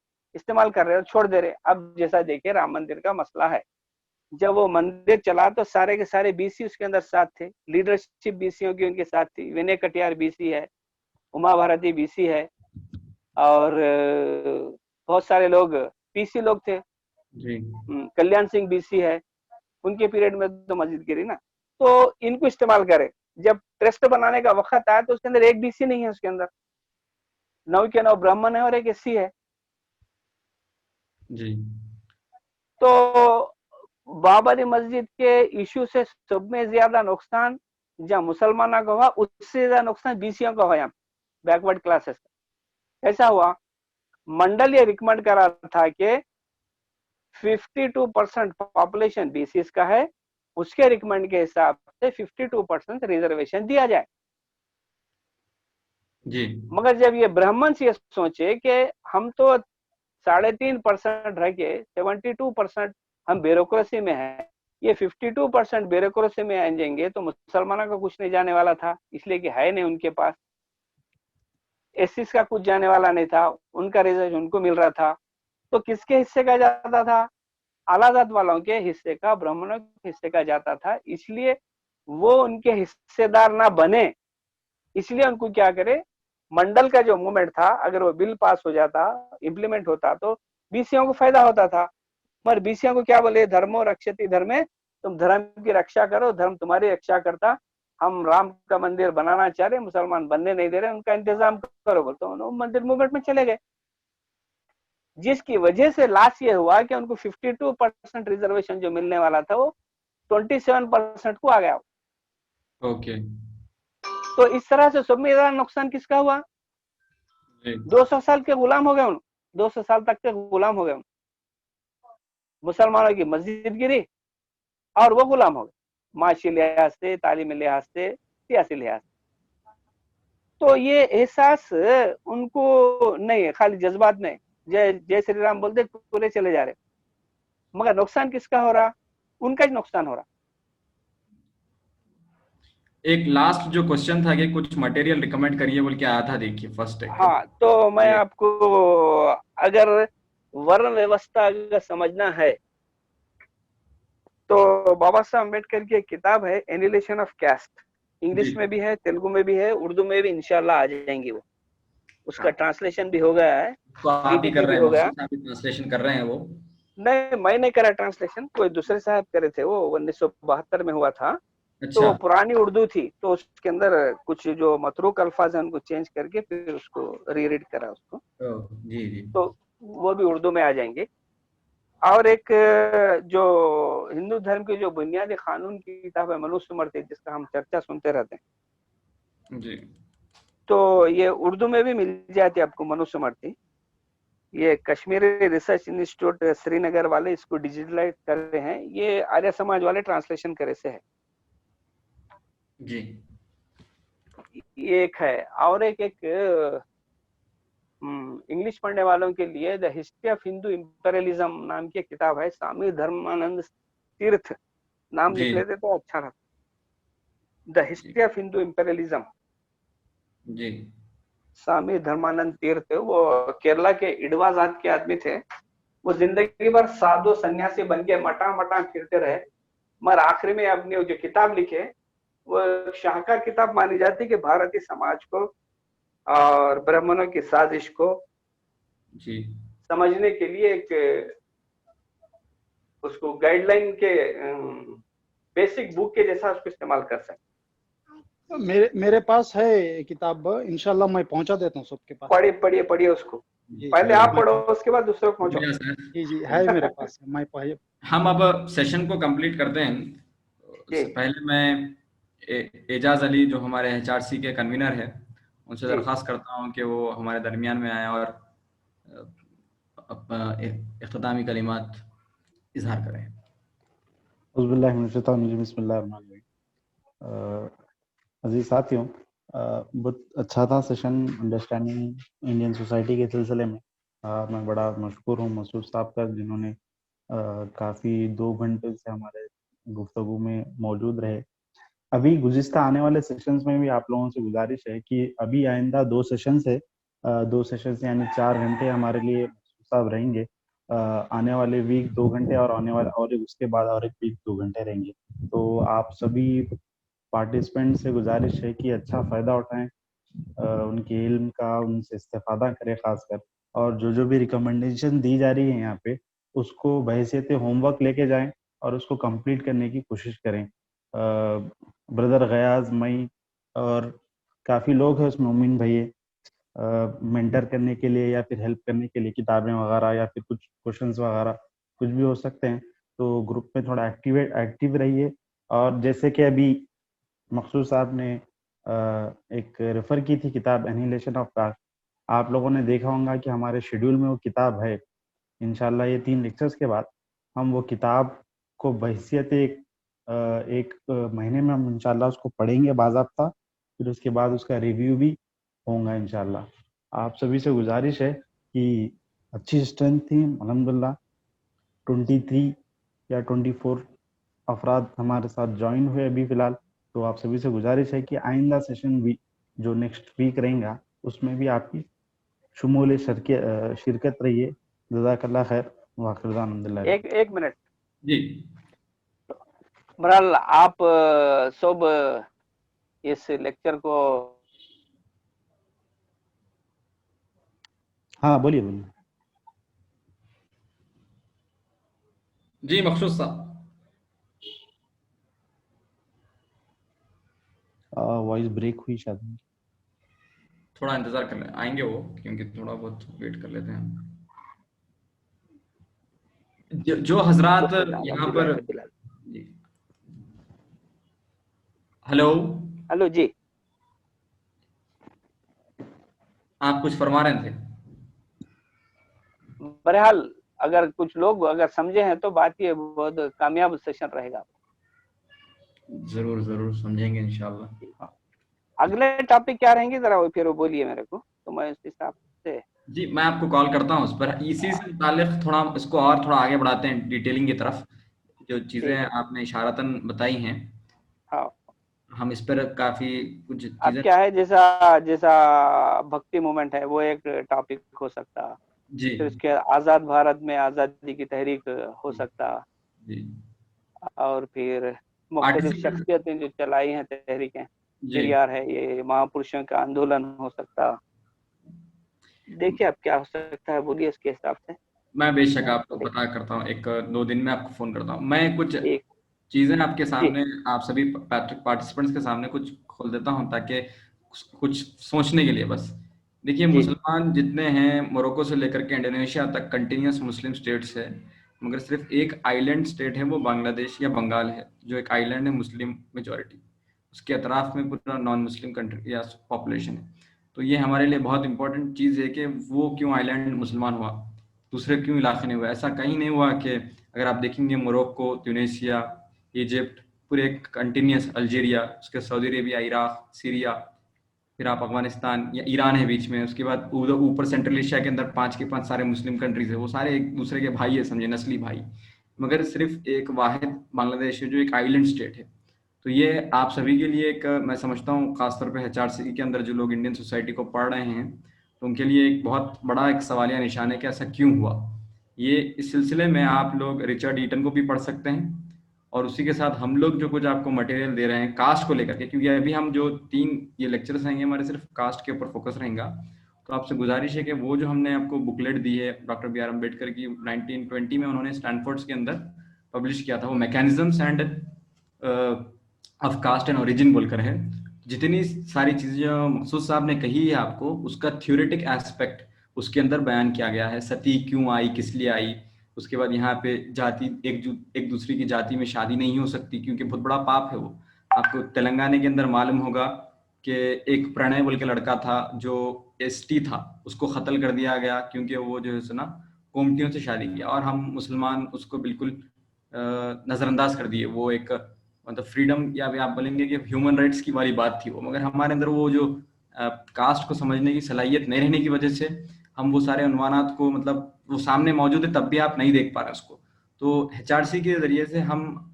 हैं और छोड़ दे रहे हैं। अब जैसा देखिए, राम मंदिर का मसला है, जब वो मंदिर चला तो सारे के सारे बीसी उसके अंदर साथ थे, लीडरशिप बीसीओ की उनके साथ थी। विनय कटियार बीसी है, उमा भारती बीसी है, और बहुत सारे लोग पीसी लोग थे। कल्याण सिंह बीसी है, उनके पीरियड में तो मस्जिद गिरी ना। तो इनको इस्तेमाल करे। जब ट्रस्ट बनाने का वक्त आया तो उसके अंदर एक बीसी नहीं है, उसके अंदर 9 के 9 ब्राह्मण है और एक एससी है।
जी,
तो बाबरी मस्जिद के इशू से सब में ज्यादा नुकसान जहाँ मुसलमानों का हुआ, उससे ज्यादा नुकसान बीसीओ का हुआ, यहाँ बैकवर्ड क्लासेस का। कैसा हुआ? मंडल ये रिकमेंड करा था कि 52% पॉपुलेशन बीसीस का है, उसके रिकमेंड के हिसाब से 52% रिजर्वेशन दिया जाए।
जी।
मगर जब ये ब्राह्मण्स ये सोचे कि हम तो 3.5% रह के 72% हम ब्यूरोक्रेसी में है, ये 52% ब्यूरोक्रेसी में आ जाएंगे तो मुसलमानों का कुछ नहीं जाने वाला था, इसलिए कि है नहीं उनके पास। एससीस का कुछ जाने वाला नहीं था, उनका रिजर्वेशन उनको मिल रहा था, तो किसके हिस्से का जाता था? आला जात वालों के हिस्से का, ब्राह्मणों के हिस्से का जाता था। इसलिए वो उनके हिस्सेदार ना बने, इसलिए उनको क्या करे, मंडल का जो मूवमेंट था, अगर वो बिल पास हो जाता, इम्प्लीमेंट होता, तो बीसीओ को फायदा होता था। मगर बीसीओ को क्या बोले, धर्मो रक्षति धर्मे, तुम धर्म की रक्षा करो, धर्म तुम्हारी रक्षा करता। हम राम का मंदिर बनाना चाह रहे, मुसलमान बनने नहीं दे रहे, उनका इंतजाम करो, बोलते तो मंदिर मूवमेंट में चले गए, जिसकी वजह से लास्ट ये हुआ कि उनको 52% रिजर्वेशन जो मिलने वाला था वो 27% को आ गया।
ओके।
तो इस तरह से सब में ज्यादा नुकसान किसका हुआ? 200 साल के गुलाम हो गए, 200 साल तक के गुलाम हो गए। मुसलमानों की मस्जिद गिरी और वो गुलाम हो गए, माशी लिहाज से, तालीमी लिहाज से, सियासी लिहाज से। तो ये एहसास उनको नहीं है, खाली जज्बात नहीं, जय जय श्री राम बोलते पूरे चले जा रहे, मगर नुकसान किसका हो रहा? उनका ही नुकसान हो रहा।
एक लास्ट जो क्वेश्चन था कि कुछ मटेरियल रिकमेंड करिए बोल के आया था, देखिए फर्स्ट एक।
हाँ, तो मैं आपको, अगर वर्ण व्यवस्था अगर समझना है तो बाबा साहब अम्बेडकर की एक किताब है एनिहिलेशन ऑफ कास्ट, इंग्लिश में भी है, तेलुगु में भी है, उर्दू में भी इंशाल्लाह आ जाएंगी वो। उसका ट्रांसलेशन भी हो गया है,
तो आप भी कर रहे
हो
हैं,
गया।
ट्रांसलेशन कर रहे हैं वो?
नहीं, मैं नहीं करा ट्रांसलेशन, कोई दूसरे साहब करे थे, वो 1972 में हुआ था।
अच्छा।
तो वो पुरानी उर्दू थी, तो उसके अंदर कुछ जो मतरूक अल्फाज है उनको चेंज करके फिर उसको रीरीड करा उसको।
जी जी।
तो वो भी उर्दू में आ जाएंगे। और एक जो हिंदू धर्म की जो बुनियादी कानून की किताब है मनुस्मृति, जिसका हम चर्चा सुनते रहते हैं
जी,
तो ये उर्दू में भी मिल जाती है आपको मनुस्मृति। ये कश्मीरी रिसर्च इंस्टीट्यूट श्रीनगर वाले इसको डिजिटलाइज कर रहे हैं, ये आर्य समाज वाले ट्रांसलेशन करे से है
जी।
ये एक है। और एक इंग्लिश पढ़ने वालों के लिए the history of Hindu imperialism नाम की किताब है, स्वामी धर्मानंद तीर्थ नाम लिख लेते तो अच्छा रहता, the history of Hindu imperialism.
जी।
स्वामी धर्मानंद तीर्थ, वो केरला के इडवा जात के आदमी थे। वो जिंदगी भर साधु सन्यासी बन के मटा मटा फिरते रहे, मगर आखिरी में अपनी जो किताब लिखे वो शाहकार किताब मानी जाती कि भारतीय समाज को और ब्राह्मणों की साजिश को
जी
समझने के लिए एक उसको गाइडलाइन के बेसिक बुक के जैसा उसको इस्तेमाल कर सकते।
मेरे पास है किताब, इंशाल्लाह मैं पहुंचा देता हूँ सबके पास।
पढ़िए उसको, पहले आप पढ़ो उसके बाद दूसरों को पहुंचो।
जी है मेरे पास, मैं पढ़िए।
हम अब सेशन को कंप्लीट करते हैं। उससे पहले मैं एजाज अली जो हमारे एचआरसी के कन्वीनर है, उनसे दरख्वास्त करता हूं कि वो हमारे दरमियान में आए और इख्तितामी कलिमात इजहार करें।
अजीज साथियों, बहुत अच्छा था सेशन अंडरस्टैंडिंग इंडियन सोसाइटी के सिलसिले में। मैं बड़ा मशकूर हूँ मसूद साहब का, जिन्होंने काफ़ी 2 घंटे से हमारे गुफ्तगू में मौजूद रहे। अभी गुज़िश्ता आने वाले सेशंस में भी आप लोगों से गुजारिश है कि अभी आइंदा 2 सेशंस है, 2 सेशंस यानी 4 घंटे हमारे लिए मसूद साहब रहेंगे। आने वाले वीक 2 घंटे और आने वाले और उसके बाद और एक वीक 2 घंटे रहेंगे। तो आप सभी पार्टिसिपेंट से गुजारिश है कि अच्छा फ़ायदा उठाएं, उनके इल्म का उनसे इस्तेफादा करें खासकर, और जो भी रिकमेंडेशन दी जा रही है यहाँ पे उसको बहैसियत होमवर्क लेके जाएं और उसको कंप्लीट करने की कोशिश करें। ब्रदर गयाज, मई और काफ़ी लोग हैं उसमें, उमीन भैया मेंटर करने के लिए या फिर हेल्प करने के लिए, किताबें वगैरह या फिर कुछ क्वेश्चंस वगैरह कुछ भी हो सकते हैं। तो ग्रुप में थोड़ा एक्टिव रहिए। और जैसे कि अभी मकसूद साहब ने एक रेफर की थी किताब एनिहिलेशन ऑफ कास्ट, आप लोगों ने देखा होगा कि हमारे शेड्यूल में वो किताब है। इंशाल्लाह ये 3 लेक्चर्स के बाद हम वो किताब को बहैसियत एक महीने में हम इंशाल्लाह उसको पढ़ेंगे बाज़ाब्ता, फिर उसके बाद उसका रिव्यू भी होगा इंशाल्लाह। आप सभी से गुजारिश है कि अच्छी स्ट्रेंथ थी अल्हम्दुलिल्लाह, 23 या 24 अफराद हमारे साथ ज्वाइन हुए अभी फिलहाल। तो आप सभी से गुजारिश है कि आइंदा सेशन भी जो नेक्स्ट वीक रहेगा उसमें भी आपकी शुमूल शिरकत रही है। जज़ाकल्लाह खैर वाखिर दान।
एक मिनट
जी।
बहरहाल आप सब इस लेक्चर को,
हाँ बोलिए बोलिए।
जी मखसूस साहब।
वॉइस ब्रेक हुई शायद।
थोड़ा इंतजार कर लें, आएंगे वो, क्योंकि थोड़ा बहुत वेट कर लेते हैं। जो हजरात यहाँ पर, जी हेलो
जी,
आप कुछ फरमा रहे थे?
बहरहाल अगर कुछ लोग अगर समझे हैं तो बात ये बहुत कामयाब सेशन रहेगा।
जरूर जरूर समझेंगे इंशाल्लाह।
अगले टॉपिक क्या रहेंगे जरा वो फिर वो बोलिए मेरे को, तो मैं उस हिसाब से।
जी मैं आपको कॉल करता हूँ उस पर, इसी से मुताल्लिक थोड़ा इसको और थोड़ा आगे बढ़ाते हैं डिटेलिंग की तरफ। जो चीजें आपने इशारतन बताई हैं,
हाँ,
हम इस पर काफी कुछ
अब
चीजें।
क्या है, जैसा जैसा भक्ति मूवमेंट है वो एक टॉपिक हो सकता,
जी
फिर उसके आजाद भारत में आजादी की तहरीक हो सकता,
जी,
और फिर मुख्तलिफ
आर्टिफिशियल,
शख्सियतें जो चलाई हैं तहरीकें,
जी
पेरियार है, ये महापुरुषों का आंदोलन हो सकता। देखिए अब क्या हो सकता है, बोलिए इसके हिसाब से।
मैं बेशक आपको पता करता हूँ, 1-2 दिन में आपको फोन करता हूँ। मैं कुछ
एक
चीजें आपके
जी
सामने, आप सभी पार्टिसिपेंट्स के सामने कुछ खोल देता हूँ, ताकि कुछ सोचने के लिए बस। देखिए
जी
मुसलमान जितने हैं, मोरक्को से लेकर के इंडोनेशिया तक कंटिन्यूस मुस्लिम स्टेट्स है, मगर सिर्फ एक आइलैंड स्टेट है, वो बांग्लादेश या बंगाल है, जो एक आइलैंड है, मुस्लिम मेजॉरिटी, उसके अतराफ में पूरा नॉन मुस्लिम कंट्री या पॉपुलेशन है। तो ये हमारे लिए बहुत इंपॉर्टेंट चीज़ है कि वो क्यों आइलैंड मुसलमान हुआ, दूसरे क्यों इलाके नहीं हुआ। ऐसा कहीं नहीं हुआ कि, अगर आप देखेंगे मोरक्को, ट्यूनीशिया, इजिप्ट, पूरे कंटिन्यूस, अल्जीरिया, उसके सऊदी अरेबिया, इराक, सीरिया, फिर आप अफगानिस्तान या ईरान है बीच में, उसके बाद उधर ऊपर सेंट्रल एशिया के अंदर 5 के 5 सारे मुस्लिम कंट्रीज है, वो सारे एक दूसरे के भाई है, समझे, नस्ली भाई। मगर सिर्फ एक वाहिद बांग्लादेश है जो एक आइलैंड स्टेट है। तो ये आप सभी के लिए एक, मैं समझता हूँ खासतौर पे HRC के अंदर जो लोग इंडियन सोसाइटी को पढ़ रहे हैं, तो उनके लिए एक बहुत बड़ा एक सवालिया निशान है कि ऐसा क्यों हुआ। ये इस सिलसिले में आप लोग रिचर्ड ईटन को भी पढ़ सकते हैं, और उसी के साथ हम लोग जो कुछ आपको मटेरियल दे रहे हैं कास्ट को लेकर के, क्योंकि अभी हम जो 3 ये लेक्चर्स रहेंगे हमारे सिर्फ कास्ट के ऊपर फोकस रहेगा। तो आपसे गुजारिश है कि वो जो हमने आपको बुकलेट दी है डॉक्टर BR अम्बेडकर की, 1920 में उन्होंने स्टैनफोर्ड के अंदर पब्लिश किया था, वो mechanisms and of caste and origin बोलकर है। जितनी सारी चीजें जो मखसूस साहब ने कही है आपको, उसका थ्योरेटिक एस्पेक्ट उसके अंदर बयान किया गया है। सती क्यों आई, किस लिए आई, उसके बाद यहाँ पे जाति, एक दूसरे की जाति में शादी नहीं हो सकती क्योंकि बहुत बड़ा पाप है वो। आपको तेलंगाना के अंदर मालूम होगा कि एक प्रणय बोल के लड़का था जो ST था, उसको कत्ल कर दिया गया क्योंकि वो जो है ना कोमटियों से शादी किया, और हम मुसलमान उसको बिल्कुल नजरअंदाज कर दिए। वो एक मतलब फ्रीडम, या आप बोलेंगे कि ह्यूमन राइट्स की वाली बात थी वो, मगर हमारे अंदर वो जो कास्ट को समझने की सलाहियत नहीं रहने की वजह से हम वो सारे अनुमानात को, मतलब वो सामने मौजूद है तब भी आप नहीं देख पा रहे उसको। तो HRC के जरिए से हम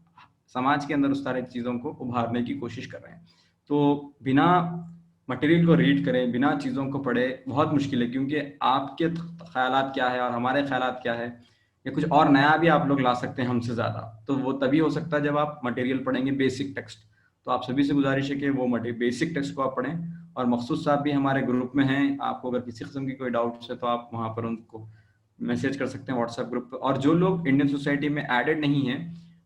समाज के अंदर उस सारी चीज़ों को उभारने की कोशिश कर रहे हैं। तो बिना मटेरियल को रीड करें, बिना चीज़ों को पढ़े बहुत मुश्किल है, क्योंकि आपके ख्यालात क्या है और हमारे ख्यालात क्या है, या कुछ और नया भी आप लोग ला सकते हैं हमसे ज़्यादा। तो वो तभी हो सकता है जब आप मटेरियल पढ़ेंगे, बेसिक टेक्स्ट। तो आप सभी से गुजारिश है कि वो बेसिक टेक्स्ट को आप पढ़ें, और मखसूस साहब भी हमारे ग्रुप में हैं। आपको अगर किसी किस्म की कोई डाउट्स है तो आप वहाँ पर उनको मैसेज कर सकते हैं व्हाट्सएप ग्रुप पर। और जो लोग इंडियन सोसाइटी में एडेड नहीं है,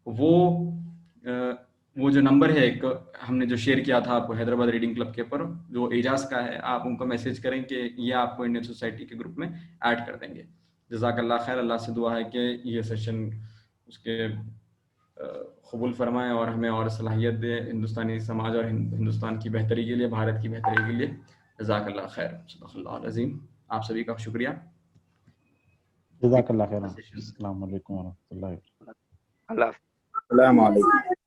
वो जो नंबर है एक हमने जो शेयर किया था आपको हैदराबाद रीडिंग क्लब के ऊपर, जो एजाज का है, आप उनको मैसेज करें कि ये आपको इंडियन सोसाइटी के ग्रुप में ऐड कर देंगे। जज़ाकल्लाह खैर। अल्लाह से दुआ है कि ये सेशन उसके कबूल फरमाएं और हमें और सलाहियत दे हिंदुस्तानी समाज और हिंदुस्तान की बेहतरी के लिए, भारत की बेहतरी के लिए। जज़ाकल्लाह खैर। सदक़ल्लाहुल अज़ीम। आप सभी का शुक्रिया।
जज़ाकल्लाह खैरन। अस्सलाम वालेकुम व रहमतुल्लाहि।
अल्लाह
अस्सलाम वालेकुम।